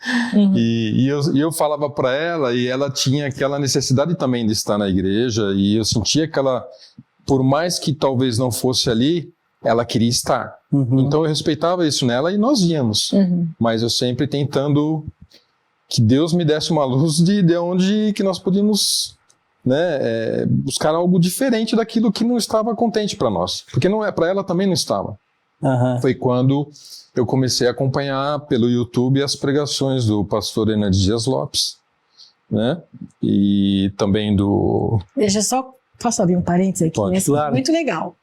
[SPEAKER 5] E eu falava para ela, e ela tinha aquela necessidade também de estar na igreja, e eu sentia que ela, por mais que talvez não fosse ali, ela queria estar. Então eu respeitava isso nela e nós íamos. Mas eu sempre tentando que Deus me desse uma luz de onde que nós podíamos, né, buscar algo diferente daquilo que não estava contente para nós. Porque para ela também não estava. Foi quando eu comecei a acompanhar pelo YouTube as pregações do pastor Hernandes Dias Lopes, né? E também do...
[SPEAKER 4] Deixa eu só... Posso abrir um parênteses aqui?
[SPEAKER 1] Pode, claro.
[SPEAKER 4] Muito legal.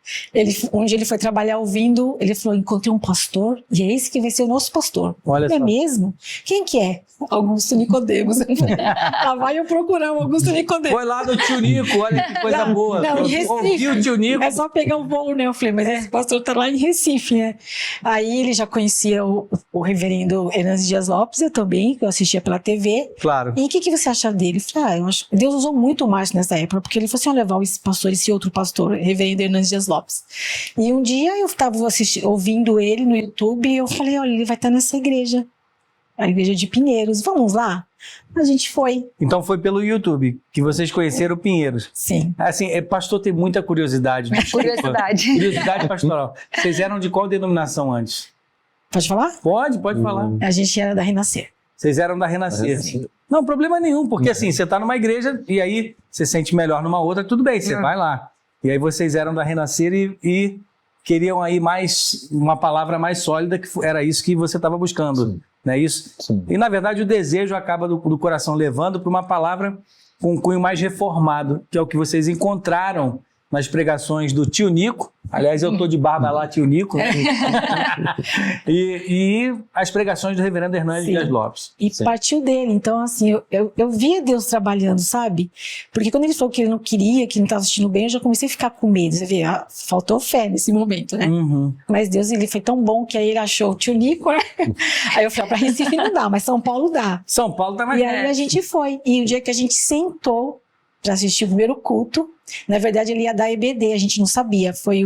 [SPEAKER 4] Onde ele foi trabalhar ouvindo, ele falou, encontrei um pastor, e é esse que vai ser o nosso pastor.
[SPEAKER 1] Olha
[SPEAKER 4] é
[SPEAKER 1] só.
[SPEAKER 4] mesmo? Quem que é? Augusto Nicodemos. Lá vai eu procurar o Augusto Nicodemos.
[SPEAKER 1] Foi lá do Tio Nico, olha que coisa boa.
[SPEAKER 4] Não, em Recife.
[SPEAKER 1] Ouvi o Tio Nico.
[SPEAKER 4] É só pegar o voo, né? Eu falei, mas esse pastor tá lá em Recife, né? Aí ele já conhecia o reverendo Hernandes Dias Lopes, eu também, que eu assistia pela TV.
[SPEAKER 1] Claro.
[SPEAKER 4] E o que você acha dele? Eu falei, eu acho... Deus usou muito mais nessa época, porque ele falou assim, levar esse outro pastor, reverendo Hernandes Dias Lopes. E um dia eu estava ouvindo ele no YouTube, e eu falei, olha, ele vai estar nessa igreja. A igreja de Pinheiros, vamos lá? A gente foi.
[SPEAKER 1] Então foi pelo YouTube que vocês conheceram o Pinheiros.
[SPEAKER 4] Sim.
[SPEAKER 1] Assim, pastor tem muita curiosidade.
[SPEAKER 2] Curiosidade.
[SPEAKER 1] Curiosidade pastoral. Vocês eram de qual denominação antes?
[SPEAKER 4] Pode falar?
[SPEAKER 1] Pode falar.
[SPEAKER 4] A gente era da Renascer.
[SPEAKER 1] Vocês eram da Renascer. Não, problema nenhum, porque assim, você está numa igreja e aí você sente melhor numa outra, tudo bem, você vai lá. E aí vocês eram da Renascer e queriam aí mais, uma palavra mais sólida, que era isso que você estava buscando. Não é isso?
[SPEAKER 5] Sim.
[SPEAKER 1] E na verdade o desejo acaba do coração levando para uma palavra com um cunho mais reformado, que é o que vocês encontraram nas pregações do Tio Nico. Aliás, eu tô de barba lá, Tio Nico. e as pregações do reverendo Hernandes Dias Lopes.
[SPEAKER 4] E partiu dele. Então, assim, eu via Deus trabalhando, sabe? Porque quando ele falou que ele não queria, que não estava assistindo bem, eu já comecei a ficar com medo. Você vê, faltou fé nesse momento, né? Mas Deus, ele foi tão bom que aí ele achou o Tio Nico, né? Aí eu falei, para Recife não dá, mas São Paulo dá.
[SPEAKER 1] São Paulo tá mais
[SPEAKER 4] E aí a gente foi. E o dia que a gente sentou para assistir o primeiro culto, na verdade ele ia dar EBD, a gente não sabia, foi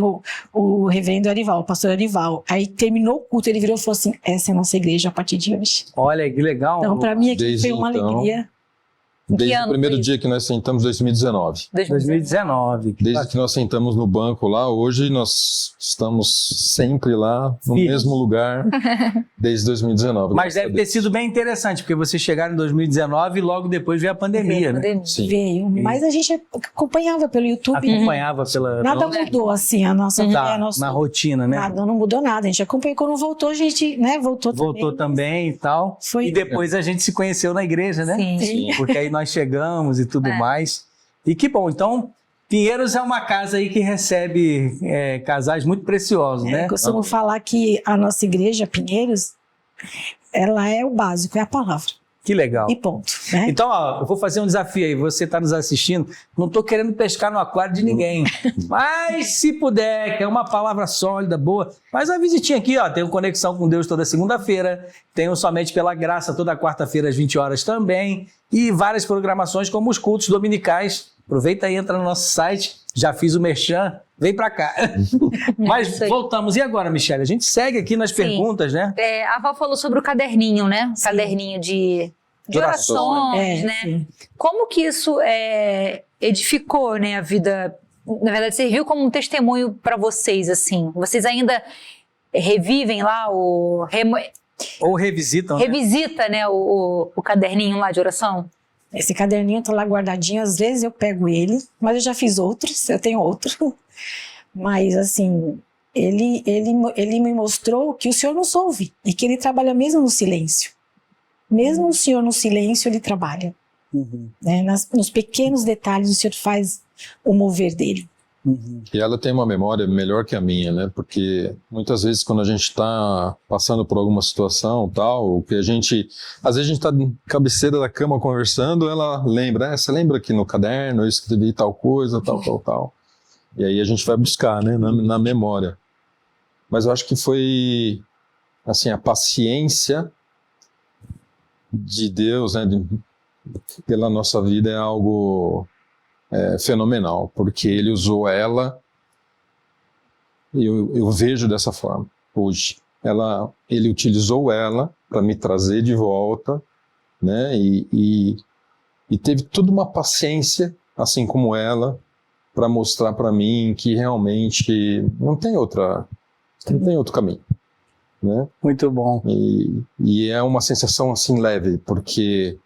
[SPEAKER 4] o reverendo Arival, o pastor Arival. Aí terminou o culto, ele virou e falou assim, essa é a nossa igreja a partir de hoje.
[SPEAKER 1] Olha, que legal.
[SPEAKER 4] Então para mim aqui foi uma alegria.
[SPEAKER 5] Desde o primeiro dia que nós sentamos, 2019.
[SPEAKER 1] 2019.
[SPEAKER 5] Desde que nós sentamos no banco lá, hoje nós estamos sempre lá, no mesmo lugar, desde 2019.
[SPEAKER 1] Mas deve ter sido bem interessante, porque vocês chegaram em 2019 e logo depois veio a pandemia, né?
[SPEAKER 5] Sim.
[SPEAKER 4] Veio, mas a gente acompanhava pelo YouTube.
[SPEAKER 1] Acompanhava pela...
[SPEAKER 4] Nada mudou assim, a nossa...
[SPEAKER 1] na rotina, né?
[SPEAKER 4] Nada, não mudou nada. A gente acompanhou, quando voltou, a gente, né, voltou
[SPEAKER 1] também e tal.
[SPEAKER 4] Foi.
[SPEAKER 1] E depois a gente se conheceu na igreja, né?
[SPEAKER 2] Sim.
[SPEAKER 1] Porque aí nós chegamos e tudo mais. E que bom, então Pinheiros é uma casa aí que recebe casais muito preciosos, né?
[SPEAKER 4] Eu costumo falar que a nossa igreja, Pinheiros, ela é o básico, é a palavra.
[SPEAKER 1] Que legal.
[SPEAKER 4] E ponto. Né?
[SPEAKER 1] Então, ó, eu vou fazer um desafio aí. Você está nos assistindo, não estou querendo pescar no aquário de ninguém. Mas se puder, que é uma palavra sólida, boa, faz uma visitinha aqui, ó. Tenho Conexão com Deus toda segunda-feira, tenho Somente pela Graça toda quarta-feira às 20 horas também, e várias programações como os cultos dominicais. Aproveita aí, entra no nosso site, já fiz o merchan, vem pra cá. Mas voltamos. E agora, Michele? A gente segue aqui nas perguntas, né?
[SPEAKER 2] A Val falou sobre o caderninho, né?
[SPEAKER 4] Sim.
[SPEAKER 2] Caderninho de
[SPEAKER 1] De
[SPEAKER 2] orações, né?
[SPEAKER 4] Sim.
[SPEAKER 2] Como que isso edificou, né, a vida? Na verdade, serviu como um testemunho para vocês, assim. Vocês ainda revivem lá
[SPEAKER 1] Ou revisitam, né?
[SPEAKER 2] revisita, né, o caderninho lá de oração?
[SPEAKER 4] Esse caderninho tá lá guardadinho, às vezes eu pego ele, mas eu já fiz outros, eu tenho outro. Mas assim, ele me mostrou que o Senhor nos ouve e que ele trabalha mesmo no silêncio. Mesmo o Senhor no silêncio, ele trabalha. Né? Nos pequenos detalhes, o Senhor faz o mover dele.
[SPEAKER 5] E ela tem uma memória melhor que a minha, né? Porque muitas vezes quando a gente está passando por alguma situação, tal, que às vezes a gente está na cabeceira da cama conversando, ela lembra, você lembra que no caderno eu escrevi tal coisa, tal. E aí a gente vai buscar, né? Na memória. Mas eu acho que foi, assim, a paciência de Deus, né? Pela nossa vida é algo fenomenal, porque Ele usou ela, eu vejo dessa forma hoje. Ele utilizou ela para me trazer de volta, né? E teve toda uma paciência, assim como ela, para mostrar para mim que realmente não tem outro caminho, né?
[SPEAKER 1] Muito bom.
[SPEAKER 5] E é uma sensação assim leve, porque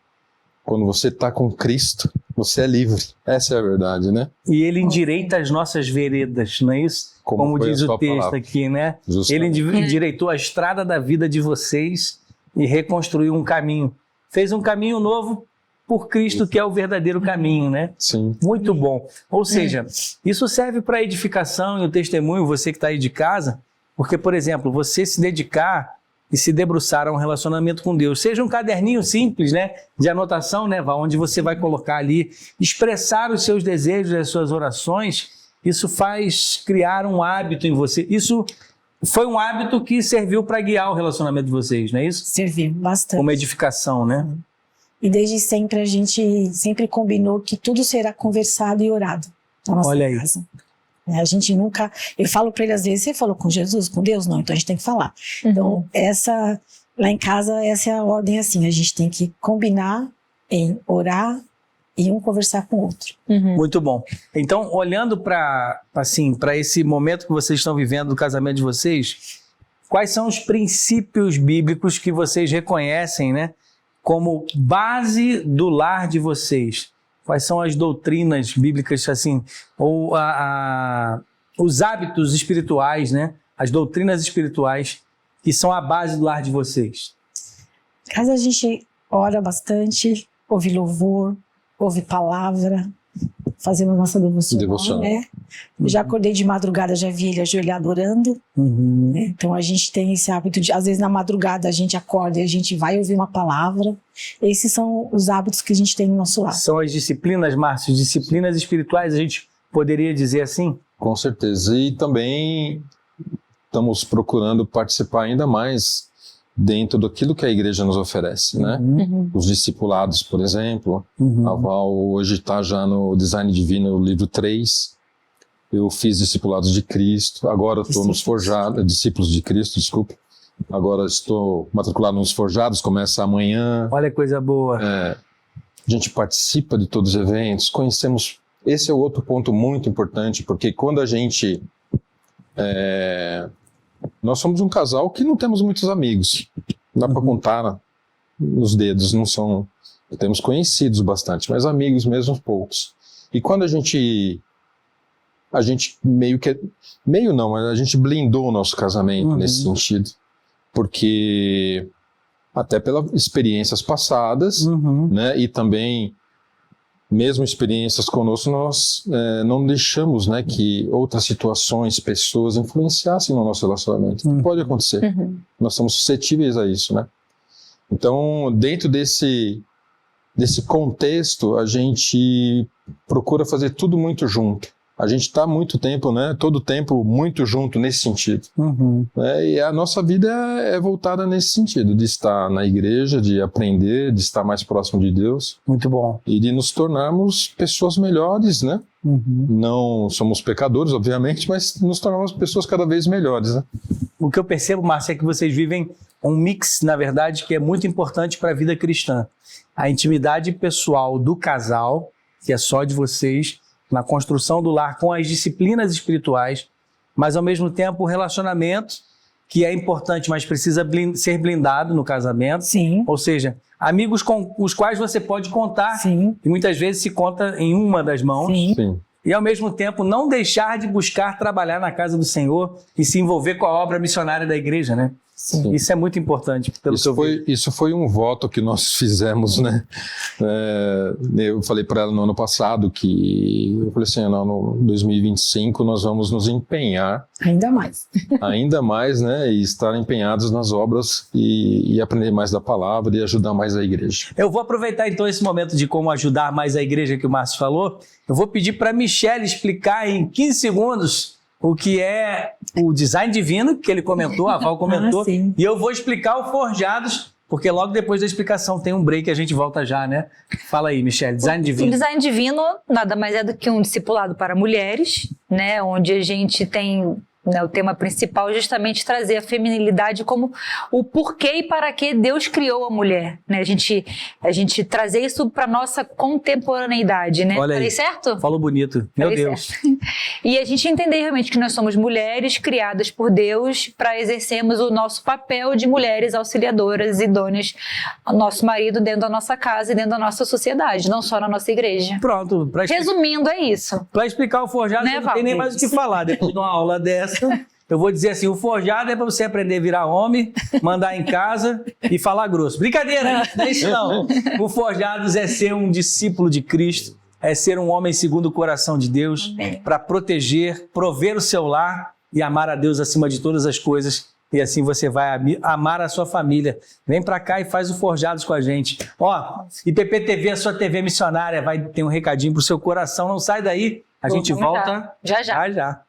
[SPEAKER 5] quando você está com Cristo, você é livre. Essa é a verdade, né?
[SPEAKER 1] E Ele endireita as nossas veredas, não é isso? Como diz o texto palavra. Aqui, né? Justamente. Ele endireitou a estrada da vida de vocês e reconstruiu um caminho. Fez um caminho novo por Cristo, que é o verdadeiro caminho, né?
[SPEAKER 5] Sim.
[SPEAKER 1] Muito bom. Ou seja, isso serve para edificação e o testemunho, você que está aí de casa, porque, por exemplo, você se dedicar e se debruçar a um relacionamento com Deus. Seja um caderninho simples, né, de anotação, né, Val, onde você vai colocar ali, expressar os seus desejos, as suas orações, isso faz criar um hábito em você. Isso foi um hábito que serviu para guiar o relacionamento de vocês, não é isso?
[SPEAKER 4] Serviu bastante.
[SPEAKER 1] Como edificação, né?
[SPEAKER 4] E desde sempre a gente sempre combinou que tudo será conversado e orado na nossa casa. A gente nunca... Eu falo para ele às vezes, você falou com Jesus, com Deus? Não, então a gente tem que falar. Então, lá em casa, essa é a ordem assim, a gente tem que combinar em orar e um conversar com o outro.
[SPEAKER 1] Muito bom. Então, olhando para esse momento que vocês estão vivendo do casamento de vocês, quais são os princípios bíblicos que vocês reconhecem, né, como base do lar de vocês? Quais são as doutrinas bíblicas, assim, ou os hábitos espirituais, né? As doutrinas espirituais que são a base do lar de vocês?
[SPEAKER 4] Em casa a gente ora bastante, ouve louvor, ouve palavra, fazemos nossa devocional, né? Já acordei de madrugada, já vi ele ajoelhado orando. Né? Então a gente tem esse hábito de, às vezes na madrugada a gente acorda e a gente vai ouvir uma palavra. Esses são os hábitos que a gente tem no nosso lar.
[SPEAKER 1] São as disciplinas, Márcio, disciplinas espirituais, a gente poderia dizer assim?
[SPEAKER 5] Com certeza. E também estamos procurando participar ainda mais dentro daquilo que a igreja nos oferece, né? Os discipulados, por exemplo. A Val hoje está já no Design Divino, livro 3. Eu fiz discipulados de Cristo. Agora estou nos forjados, discípulos de Cristo, desculpe. Agora estou matriculado nos forjados, começa amanhã.
[SPEAKER 1] Olha que coisa boa.
[SPEAKER 5] A gente participa de todos os eventos, conhecemos... Esse é o outro ponto muito importante, porque quando a gente... Nós somos um casal que não temos muitos amigos. Dá para contar nos dedos, não são... Temos conhecidos bastante, mas amigos mesmo poucos. E quando a gente meio que... Meio não, mas a gente blindou o nosso casamento nesse sentido. Porque até pelas experiências passadas, né, e também mesmo experiências conosco, nós não deixamos, né, que outras situações, pessoas influenciassem no nosso relacionamento. Pode acontecer. Nós somos suscetíveis a isso, né? Então, dentro desse contexto, a gente procura fazer tudo muito junto. A gente está muito tempo, né? Todo o tempo muito junto nesse sentido. E a nossa vida é voltada nesse sentido, de estar na igreja, de aprender, de estar mais próximo de Deus.
[SPEAKER 1] Muito bom.
[SPEAKER 5] E de nos tornarmos pessoas melhores, né? Não somos pecadores, obviamente, mas nos tornamos pessoas cada vez melhores, né?
[SPEAKER 1] O que eu percebo, Márcio, é que vocês vivem um mix, na verdade, que é muito importante para a vida cristã. A intimidade pessoal do casal, que é só de vocês, na construção do lar com as disciplinas espirituais, mas ao mesmo tempo o relacionamento, que é importante, mas precisa ser blindado no casamento.
[SPEAKER 4] Sim.
[SPEAKER 1] Ou seja, amigos com os quais você pode contar.
[SPEAKER 4] Sim.
[SPEAKER 1] E muitas vezes se conta em uma das mãos.
[SPEAKER 5] Sim.
[SPEAKER 1] E ao mesmo tempo não deixar de buscar trabalhar na casa do Senhor e se envolver com a obra missionária da igreja, né?
[SPEAKER 5] Sim.
[SPEAKER 1] Isso é muito importante. Pelo que eu vi.
[SPEAKER 5] Isso foi um voto que nós fizemos, né? Eu falei para ela no ano passado que eu falei assim, no 2025 nós vamos nos empenhar ainda mais, né? E estar empenhados nas obras e aprender mais da palavra e ajudar mais a igreja.
[SPEAKER 1] Eu vou aproveitar então esse momento de como ajudar mais a igreja que o Márcio falou. Eu vou pedir para a Michelle explicar em 15 segundos o que é o design divino, que ele comentou, a Val comentou, e eu vou explicar o Forjados, porque logo depois da explicação tem um break, a gente volta já, né? Fala aí, Michelle, design divino.
[SPEAKER 2] O design divino nada mais é do que um discipulado para mulheres, né? Onde a gente tem... O tema principal é justamente trazer a feminilidade como o porquê e para que Deus criou a mulher, né? A gente trazer isso para nossa contemporaneidade, né?
[SPEAKER 1] Olha aí.
[SPEAKER 2] Falei certo?
[SPEAKER 1] Falou bonito. Meu Deus.
[SPEAKER 2] Certo. E a gente entender realmente que nós somos mulheres criadas por Deus para exercermos o nosso papel de mulheres auxiliadoras, idôneas ao nosso marido dentro da nossa casa e dentro da nossa sociedade, não só na nossa igreja.
[SPEAKER 1] Pronto.
[SPEAKER 2] Resumindo, é isso.
[SPEAKER 1] Para explicar o Forjado,
[SPEAKER 2] Né,
[SPEAKER 1] não tem nem mais o que falar. Depois de uma aula dessa, eu vou dizer assim, o Forjado é para você aprender a virar homem, mandar em casa e falar grosso. Brincadeira, não é isso não. O Forjados é ser um discípulo de Cristo, é ser um homem segundo o coração de Deus, para proteger, prover o seu lar e amar a Deus acima de todas as coisas. E assim você vai amar a sua família. Vem pra cá e faz o Forjados com a gente. Ó, IPP-TV, a sua TV missionária, vai ter um recadinho pro seu coração. Não sai daí, a gente volta já.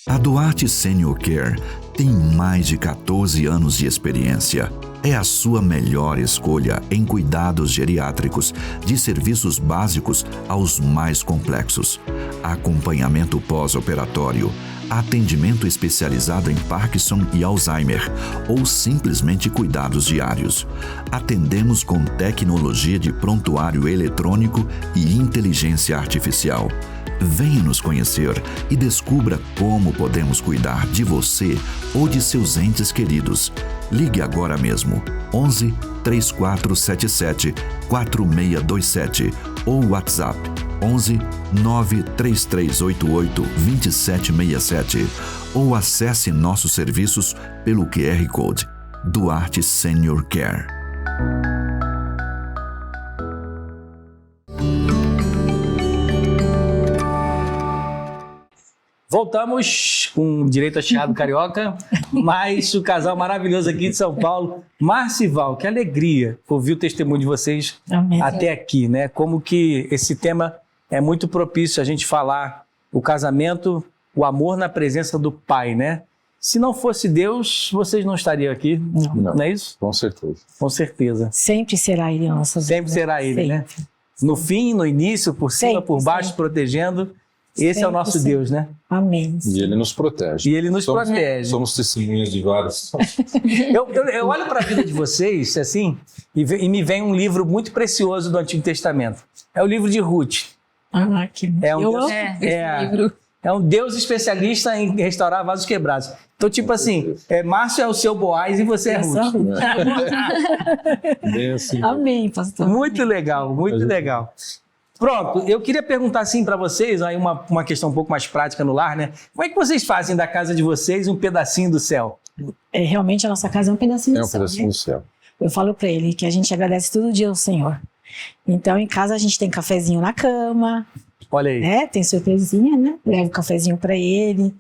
[SPEAKER 6] A Duarte Senior Care tem mais de 14 anos de experiência. É a sua melhor escolha em cuidados geriátricos, de serviços básicos aos mais complexos. Acompanhamento pós-operatório, atendimento especializado em Parkinson e Alzheimer ou simplesmente cuidados diários. Atendemos com tecnologia de prontuário eletrônico e inteligência artificial. Venha nos conhecer e descubra como podemos cuidar de você ou de seus entes queridos. Ligue agora mesmo 11 3477 4627 ou WhatsApp 11 93388 2767 ou acesse nossos serviços pelo QR Code Duarte Senior Care.
[SPEAKER 1] Voltamos com Direito a Chiado Carioca, mais o casal maravilhoso aqui de São Paulo, Márcio e Val. Que alegria ouvir o testemunho de vocês até aqui, né? Como que esse tema é muito propício a gente falar o casamento, o amor na presença do Pai, né? Se não fosse Deus, vocês não estariam aqui, não é isso?
[SPEAKER 5] Com certeza.
[SPEAKER 1] Com certeza.
[SPEAKER 4] Sempre será Ele na nossa vida.
[SPEAKER 1] Sempre será Ele, né? No fim, no início, por cima, sempre, por baixo, sempre protegendo. Esse é o nosso Deus, né?
[SPEAKER 4] Amém.
[SPEAKER 5] E Ele nos protege.
[SPEAKER 1] E Ele nos protege.
[SPEAKER 5] Somos testemunhas de vários.
[SPEAKER 1] Eu olho para a vida de vocês, assim, e me vem um livro muito precioso do Antigo Testamento. É o livro de Ruth.
[SPEAKER 4] Ah, que
[SPEAKER 1] livro. É um Deus especialista em restaurar vasos quebrados. Então, tipo assim, Márcio é o seu Boaz e você é Ruth.
[SPEAKER 5] Bem assim.
[SPEAKER 4] Amém, pastor.
[SPEAKER 1] Muito legal, muito legal. Pronto, eu queria perguntar assim para vocês, aí uma questão um pouco mais prática no lar, né? Como é que vocês fazem da casa de vocês um pedacinho do céu?
[SPEAKER 4] Realmente a nossa casa é um pedacinho do céu.
[SPEAKER 5] É um pedacinho do céu.
[SPEAKER 4] Eu falo para ele que a gente agradece todo dia ao Senhor. Então em casa a gente tem cafezinho na cama.
[SPEAKER 1] Olha aí.
[SPEAKER 4] Tem surpresinha, né? Leva um cafezinho pra ele.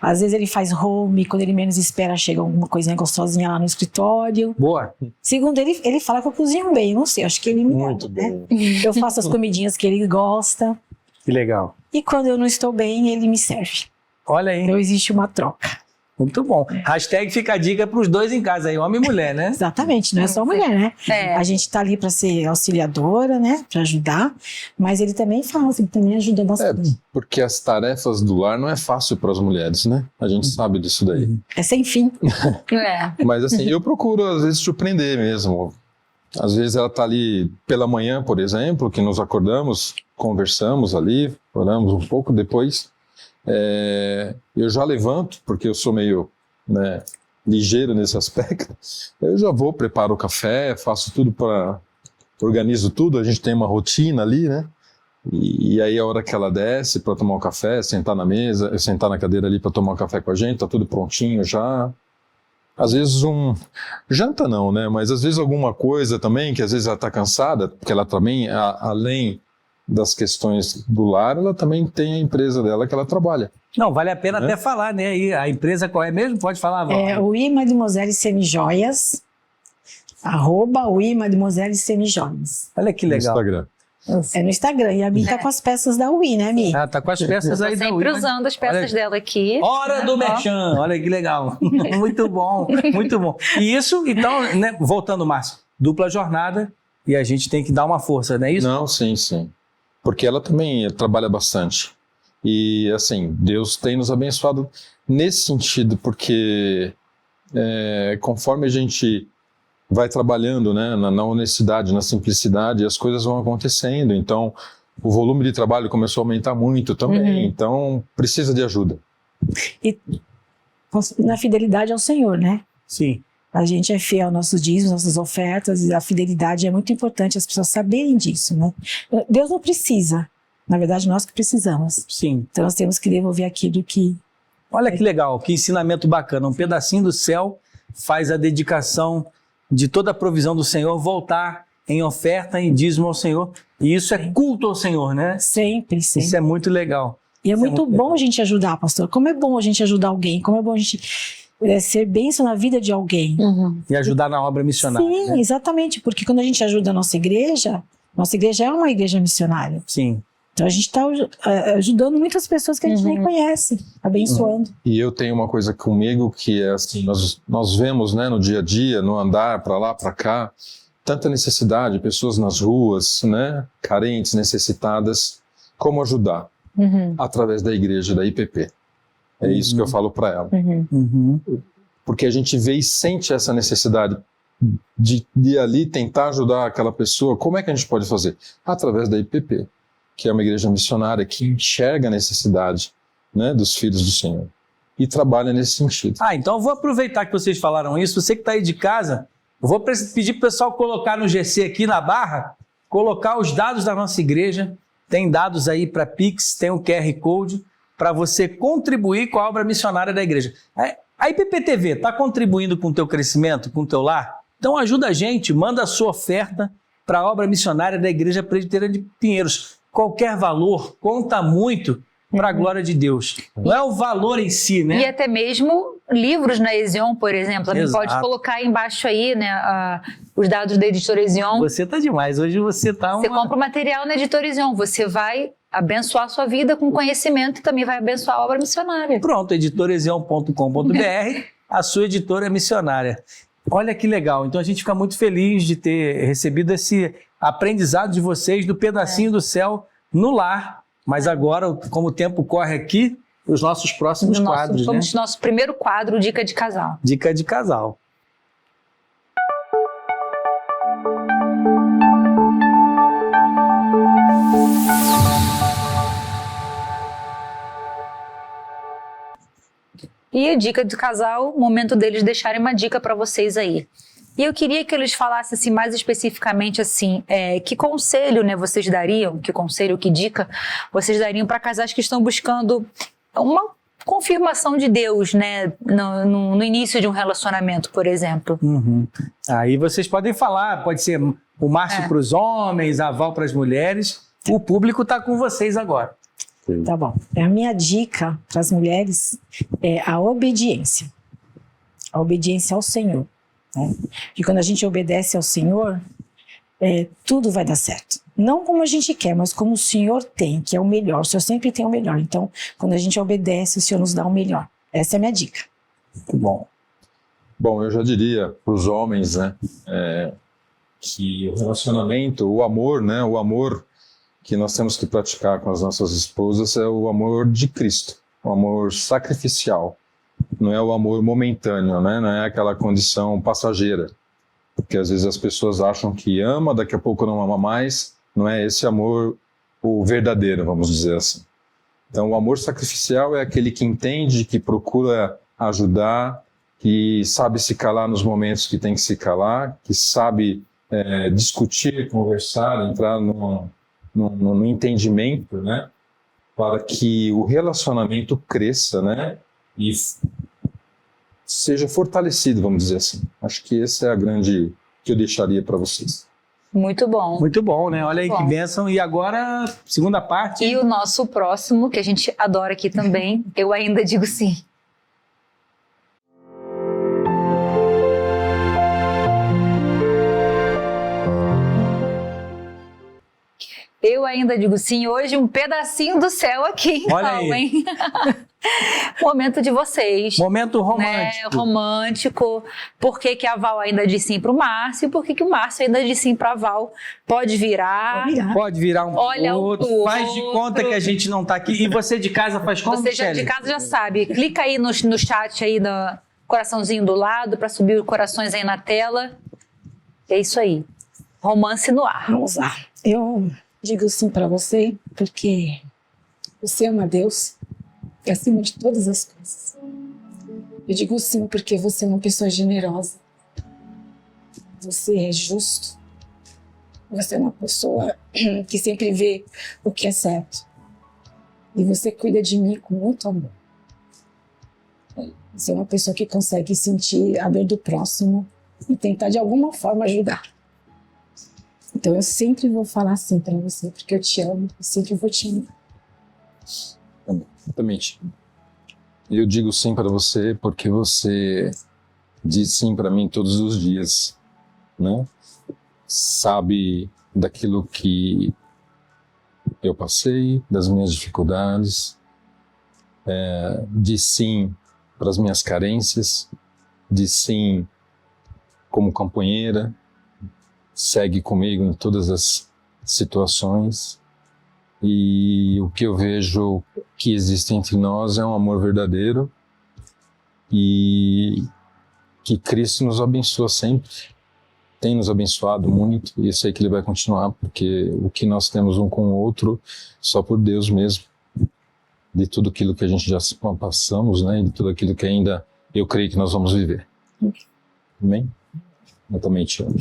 [SPEAKER 4] Às vezes ele faz home, quando ele menos espera, chega alguma coisinha gostosinha lá no escritório.
[SPEAKER 1] Boa.
[SPEAKER 4] Segundo ele fala que eu cozinho bem, eu não sei, acho que ele me
[SPEAKER 5] muito
[SPEAKER 4] ama, né?
[SPEAKER 5] bem.
[SPEAKER 4] Eu faço as comidinhas que ele gosta.
[SPEAKER 1] Que legal.
[SPEAKER 4] E quando eu não estou bem, ele me serve.
[SPEAKER 1] Olha aí.
[SPEAKER 4] Então existe uma troca.
[SPEAKER 1] Muito bom. Hashtag fica a dica pros dois em casa aí, homem e mulher, né?
[SPEAKER 4] Exatamente, não é só mulher, né? A gente tá ali para ser auxiliadora, né? Para ajudar, mas ele também faz, ele também ajuda bastante.
[SPEAKER 5] Porque as tarefas do lar não é fácil para as mulheres, né? A gente sabe disso daí.
[SPEAKER 4] É sem fim.
[SPEAKER 5] Mas assim, eu procuro às vezes surpreender mesmo. Às vezes ela tá ali pela manhã, por exemplo, que nos acordamos, conversamos ali, oramos um pouco, depois eu já levanto, porque eu sou meio ligeiro nesse aspecto, eu já vou, preparo o café, faço tudo organizo tudo, a gente tem uma rotina ali, né? E aí a hora que ela desce para tomar um café, sentar na mesa, sentar na cadeira ali para tomar um café com a gente, tá tudo prontinho já. Às vezes janta não, né? Mas às vezes alguma coisa também, que às vezes ela tá cansada, porque ela também, além das questões do lar, ela também tem a empresa dela que ela trabalha.
[SPEAKER 1] Não, vale a pena até falar, né? E a empresa qual é mesmo? Pode falar, Val.
[SPEAKER 4] É o Mademoiselle Semijoias, @Mademoiselle Semijoias.
[SPEAKER 1] Olha que
[SPEAKER 5] No
[SPEAKER 1] legal.
[SPEAKER 5] Instagram.
[SPEAKER 4] É no Instagram. E a Mi tá com as peças da UI, né, Mi?
[SPEAKER 1] Ah, tá com as peças aí da
[SPEAKER 2] Sempre
[SPEAKER 1] Ui, né?
[SPEAKER 2] usando as peças
[SPEAKER 1] Olha-
[SPEAKER 2] dela aqui.
[SPEAKER 1] Hora do
[SPEAKER 2] Ó.
[SPEAKER 1] merchan, olha que legal. Muito bom, muito bom. E isso, então, né, voltando, Márcio, dupla jornada e a gente tem que dar uma força, não é isso?
[SPEAKER 5] Não, sim. Porque ela também trabalha bastante. E, assim, Deus tem nos abençoado nesse sentido, porque conforme a gente vai trabalhando, né, na honestidade, na simplicidade, as coisas vão acontecendo. Então, o volume de trabalho começou a aumentar muito também. Então, precisa de ajuda.
[SPEAKER 4] E na fidelidade ao Senhor, né?
[SPEAKER 1] Sim.
[SPEAKER 4] A gente é fiel aos nossos dízimos, nossas ofertas, e a fidelidade é muito importante as pessoas saberem disso, né? Deus não precisa, na verdade nós que precisamos.
[SPEAKER 1] Sim.
[SPEAKER 4] Então nós temos que devolver aquilo que...
[SPEAKER 1] Olha que legal, que ensinamento bacana. Um pedacinho do céu faz a dedicação de toda a provisão do Senhor voltar em oferta, em dízimo ao Senhor. E isso é culto ao Senhor, né?
[SPEAKER 4] Sempre.
[SPEAKER 1] Isso é muito legal.
[SPEAKER 4] E é
[SPEAKER 1] isso é
[SPEAKER 4] muito
[SPEAKER 1] muito
[SPEAKER 4] bom a gente ajudar, pastor. Como é bom a gente ajudar alguém, como é bom a gente ser bênção na vida de alguém.
[SPEAKER 1] E ajudar na obra missionária.
[SPEAKER 4] Sim,
[SPEAKER 1] né?
[SPEAKER 4] exatamente, porque quando a gente ajuda a nossa igreja é uma igreja missionária.
[SPEAKER 1] Sim.
[SPEAKER 4] Então a gente está ajudando muitas pessoas que a gente nem conhece, abençoando.
[SPEAKER 5] E eu tenho uma coisa comigo que é assim, nós vemos, né, no dia a dia, no andar para lá, para cá, tanta necessidade, pessoas nas ruas, né, carentes, necessitadas, como ajudar? Através da igreja, da IPP. É isso que eu falo para ela.
[SPEAKER 1] Uhum.
[SPEAKER 5] Porque a gente vê e sente essa necessidade de ali tentar ajudar aquela pessoa. Como é que a gente pode fazer? Através da IPP, que é uma igreja missionária que enxerga a necessidade, né, dos filhos do Senhor e trabalha nesse sentido.
[SPEAKER 1] Ah, então eu vou aproveitar que vocês falaram isso. Você que está aí de casa, eu vou pedir para o pessoal colocar no GC aqui na barra, colocar os dados da nossa igreja. Tem dados aí para Pix, tem o QR Code para você contribuir com a obra missionária da igreja. A IPPTV está contribuindo com o teu crescimento, com o teu lar? Então ajuda a gente, manda a sua oferta para a obra missionária da Igreja Presbiteriana de Pinheiros. Qualquer valor conta muito para a glória de Deus. Não é o valor em si, né?
[SPEAKER 2] E até mesmo livros na Ezion, por exemplo. Também
[SPEAKER 1] Exato.
[SPEAKER 2] pode colocar aí embaixo aí, né, os dados da editora Ezion.
[SPEAKER 1] Você tá demais. Hoje você tá
[SPEAKER 2] Você compra o material na editora Ezion. Você vai abençoar a sua vida com conhecimento e também vai abençoar a obra missionária.
[SPEAKER 1] Pronto, editoresion.com.br, a sua editora missionária. Olha que legal. Então a gente fica muito feliz de ter recebido esse aprendizado de vocês do pedacinho do céu no lar. Mas agora, como o tempo corre aqui, os nossos próximos quadros, né?
[SPEAKER 2] Nosso primeiro quadro, Dica de Casal.
[SPEAKER 1] Dica de casal.
[SPEAKER 2] E a dica de casal, momento deles deixarem uma dica para vocês aí. E eu queria que eles falassem assim, mais especificamente assim, que conselho, né, vocês dariam, que conselho, que dica vocês dariam para casais que estão buscando uma confirmação de Deus, né, no início de um relacionamento, por exemplo.
[SPEAKER 1] Uhum. Aí vocês podem falar, pode ser o Márcio para os homens, a Val para as mulheres. O público está com vocês agora.
[SPEAKER 4] Tá bom. A minha dica para as mulheres é a obediência. A obediência ao Senhor. Né? E quando a gente obedece ao Senhor, tudo vai dar certo. Não como a gente quer, mas como o Senhor tem, que é o melhor. O Senhor sempre tem o melhor. Então, quando a gente obedece, o Senhor nos dá o melhor. Essa é a minha dica.
[SPEAKER 1] Muito bom.
[SPEAKER 5] Bom, eu já diria para os homens, né, que o relacionamento, o amor, né, o amor que nós temos que praticar com as nossas esposas é o amor de Cristo, o amor sacrificial. Não é o amor momentâneo, né? Não é aquela condição passageira. Porque às vezes as pessoas acham que ama, daqui a pouco não ama mais. Não é esse amor o verdadeiro, vamos dizer assim. Então o amor sacrificial é aquele que entende, que procura ajudar, que sabe se calar nos momentos que tem que se calar, que sabe discutir, conversar, entrar no entendimento, né? Para que o relacionamento cresça, né? E seja fortalecido, vamos dizer assim. Acho que essa é a grande que eu deixaria para vocês.
[SPEAKER 2] Muito bom.
[SPEAKER 1] Muito bom, né? Olha aí que
[SPEAKER 2] Bom.
[SPEAKER 1] bênção. E agora, segunda parte.
[SPEAKER 2] E o nosso próximo, que a gente adora aqui também, eu ainda digo sim. Eu ainda digo sim, hoje um pedacinho do céu aqui, então,
[SPEAKER 1] Olha aí.
[SPEAKER 2] hein? Momento de vocês.
[SPEAKER 1] Momento
[SPEAKER 2] Né,
[SPEAKER 1] romântico.
[SPEAKER 2] romântico. Por que a Val ainda diz sim pro Márcio? Por que o Márcio ainda diz sim pra Val? Pode virar.
[SPEAKER 4] Vou virar.
[SPEAKER 1] Pode virar um
[SPEAKER 2] Olha
[SPEAKER 1] pro
[SPEAKER 2] um
[SPEAKER 1] outro.
[SPEAKER 2] pro
[SPEAKER 1] Faz de
[SPEAKER 2] outro.
[SPEAKER 1] conta que a gente não tá aqui. E você de casa faz como,
[SPEAKER 2] Você já de
[SPEAKER 1] Michele?
[SPEAKER 2] casa já sabe. Clica aí no chat aí do coraçãozinho do lado para subir os corações aí na tela. É isso aí. Romance no ar.
[SPEAKER 4] Vamos lá. Eu digo sim para você porque você ama Deus acima de todas as coisas. Eu digo sim porque você é uma pessoa generosa. Você é justo. Você é uma pessoa que sempre vê o que é certo. E você cuida de mim com muito amor. Você é uma pessoa que consegue sentir a dor do próximo e tentar de alguma forma ajudar. Então eu sempre vou falar sim pra você, porque eu te amo e sempre vou te amar.
[SPEAKER 5] Exatamente. Eu digo sim para você porque você diz sim para mim todos os dias, né? Sabe daquilo que eu passei, das minhas dificuldades, diz sim para as minhas carências, diz sim como companheira, segue comigo em todas as situações. E o que eu vejo que existe entre nós é um amor verdadeiro e que Cristo nos abençoa sempre, tem nos abençoado muito, e eu sei que Ele vai continuar, porque o que nós temos um com o outro, só por Deus mesmo, de tudo aquilo que a gente já passamos, né, e de tudo aquilo que ainda eu creio que nós vamos viver. Amém? Eu também te amo.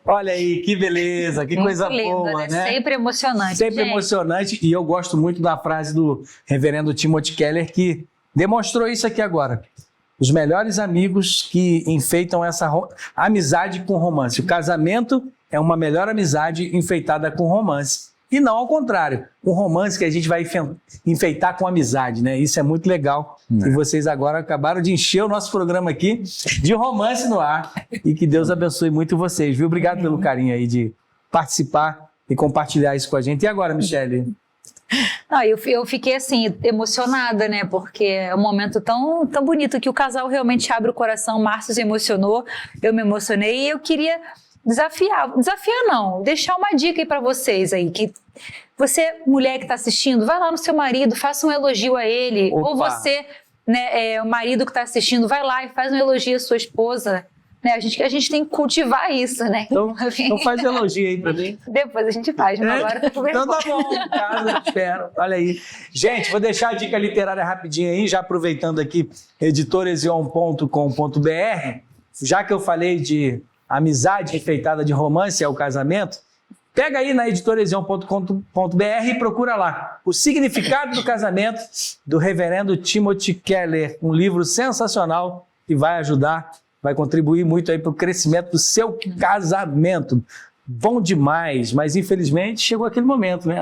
[SPEAKER 1] Olha aí, que beleza, que
[SPEAKER 2] Muito
[SPEAKER 1] coisa
[SPEAKER 2] lindo,
[SPEAKER 1] boa, né?
[SPEAKER 2] Sempre emocionante.
[SPEAKER 1] Sempre
[SPEAKER 2] gente.
[SPEAKER 1] emocionante. E eu gosto muito da frase do reverendo Timothy Keller, que demonstrou isso aqui agora. Os melhores amigos que enfeitam essa amizade com romance. O casamento é uma melhor amizade enfeitada com romance. E não ao contrário, um romance que a gente vai enfeitar com amizade, né? Isso é muito legal. E vocês agora acabaram de encher o nosso programa aqui de romance no ar. E que Deus abençoe muito vocês, viu? Obrigado pelo carinho aí de participar e compartilhar isso com a gente. E agora, Michele?
[SPEAKER 2] Não, eu fiquei assim, emocionada, né? Porque é um momento tão bonito que o casal realmente abre o coração. O Márcio se emocionou, eu me emocionei e eu queria desafiar não, deixar uma dica aí pra vocês aí, que você, mulher que tá assistindo, vai lá no seu marido, faça um elogio a ele.
[SPEAKER 1] Opa.
[SPEAKER 2] Ou você, né, o marido que tá assistindo, vai lá e faz um elogio à sua esposa. Né? A gente tem que cultivar isso, né?
[SPEAKER 1] Então faz um elogio aí pra mim.
[SPEAKER 2] Depois a gente faz, mas agora eu tô com
[SPEAKER 1] Então tá
[SPEAKER 2] vergonha.
[SPEAKER 1] bom, em casa eu espero. Olha aí. Gente, vou deixar a dica literária rapidinho aí, já aproveitando aqui, editoresion.com.br. Já que eu falei de amizade enfeitada de romance é o casamento, pega aí na editoresion.com.br e procura lá O Significado do Casamento, do reverendo Timothy Keller, um livro sensacional que vai ajudar, vai contribuir muito aí para o crescimento do seu casamento. Bom demais, mas infelizmente chegou aquele momento, né?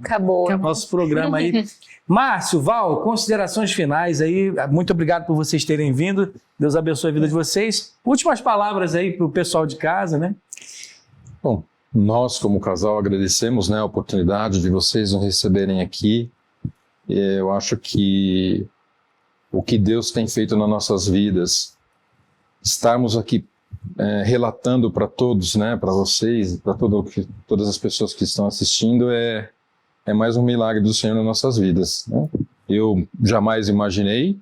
[SPEAKER 2] Acabou.
[SPEAKER 1] Nosso programa aí. Márcio, Val, considerações finais aí. Muito obrigado por vocês terem vindo. Deus abençoe a vida de vocês. Últimas palavras aí para o pessoal de casa, né?
[SPEAKER 5] Bom, nós como casal agradecemos, né, a oportunidade de vocês nos receberem aqui. Eu acho que o que Deus tem feito nas nossas vidas, estarmos aqui relatando para todos, né, para vocês, para todas as pessoas que estão assistindo, é mais um milagre do Senhor nas nossas vidas, né? Eu jamais imaginei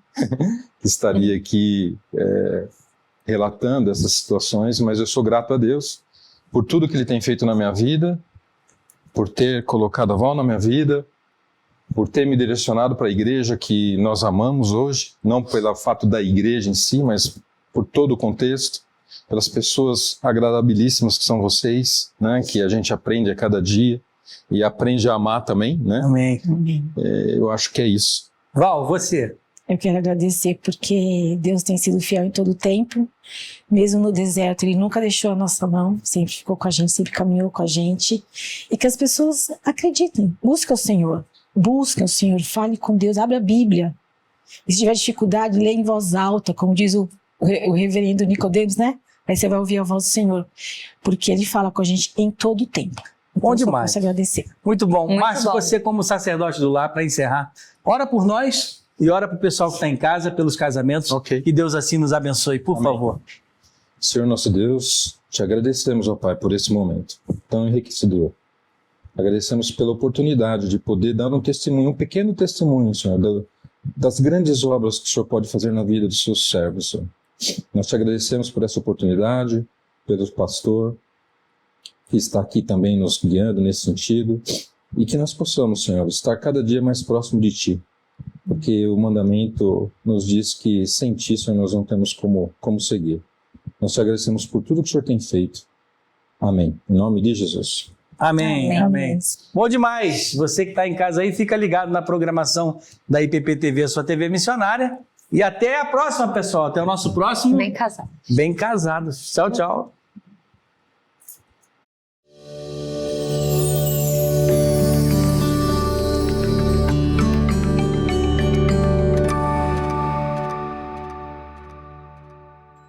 [SPEAKER 5] que estaria aqui relatando essas situações, mas eu sou grato a Deus por tudo que Ele tem feito na minha vida, por ter colocado a Val na minha vida, por ter me direcionado para a igreja que nós amamos hoje, não pelo fato da igreja em si, mas por todo o contexto. pelas pessoas agradabilíssimas que são vocês, né? Que a gente aprende a cada dia e aprende a amar também, né?
[SPEAKER 1] Amém.
[SPEAKER 5] Eu acho que é isso.
[SPEAKER 1] Val, você?
[SPEAKER 4] Eu quero agradecer porque Deus tem sido fiel em todo o tempo. Mesmo no deserto, Ele nunca deixou a nossa mão, sempre ficou com a gente, sempre caminhou com a gente. E que as pessoas acreditem, busquem o Senhor, fale com Deus, abra a Bíblia. E se tiver dificuldade, leia em voz alta, como diz o reverendo Nicodemos, né? Aí você vai ouvir a voz do Senhor, porque Ele fala com a gente em todo o tempo. Então,
[SPEAKER 1] Bom demais.
[SPEAKER 4] Posso agradecer.
[SPEAKER 1] Muito bom.
[SPEAKER 2] Muito
[SPEAKER 1] Márcio,
[SPEAKER 2] bom.
[SPEAKER 1] você como sacerdote do lar, para encerrar, ora por nós e ora para o pessoal que está em casa, pelos casamentos.
[SPEAKER 5] Ok.
[SPEAKER 1] Que Deus assim nos abençoe, por
[SPEAKER 5] Amém.
[SPEAKER 1] favor.
[SPEAKER 5] Senhor nosso Deus, te agradecemos, ó Pai, por esse momento tão enriquecedor. Agradecemos pela oportunidade de poder dar um testemunho, um pequeno testemunho, Senhor, das grandes obras que o Senhor pode fazer na vida dos seus servos, Senhor. Nós te agradecemos por essa oportunidade, pelo pastor que está aqui também nos guiando nesse sentido, e que nós possamos, Senhor, estar cada dia mais próximo de Ti, porque o mandamento nos diz que sem Ti, Senhor, nós não temos como seguir. Nós te agradecemos por tudo que o Senhor tem feito. Amém. Em nome de Jesus.
[SPEAKER 1] Amém, amém.
[SPEAKER 4] Amém.
[SPEAKER 1] Bom demais. Você que está em casa aí, fica ligado na programação da IPP-TV, a sua TV missionária. E até a próxima, pessoal. Até o nosso próximo
[SPEAKER 2] Bem casado.
[SPEAKER 1] Bem Casados. Tchau, tchau.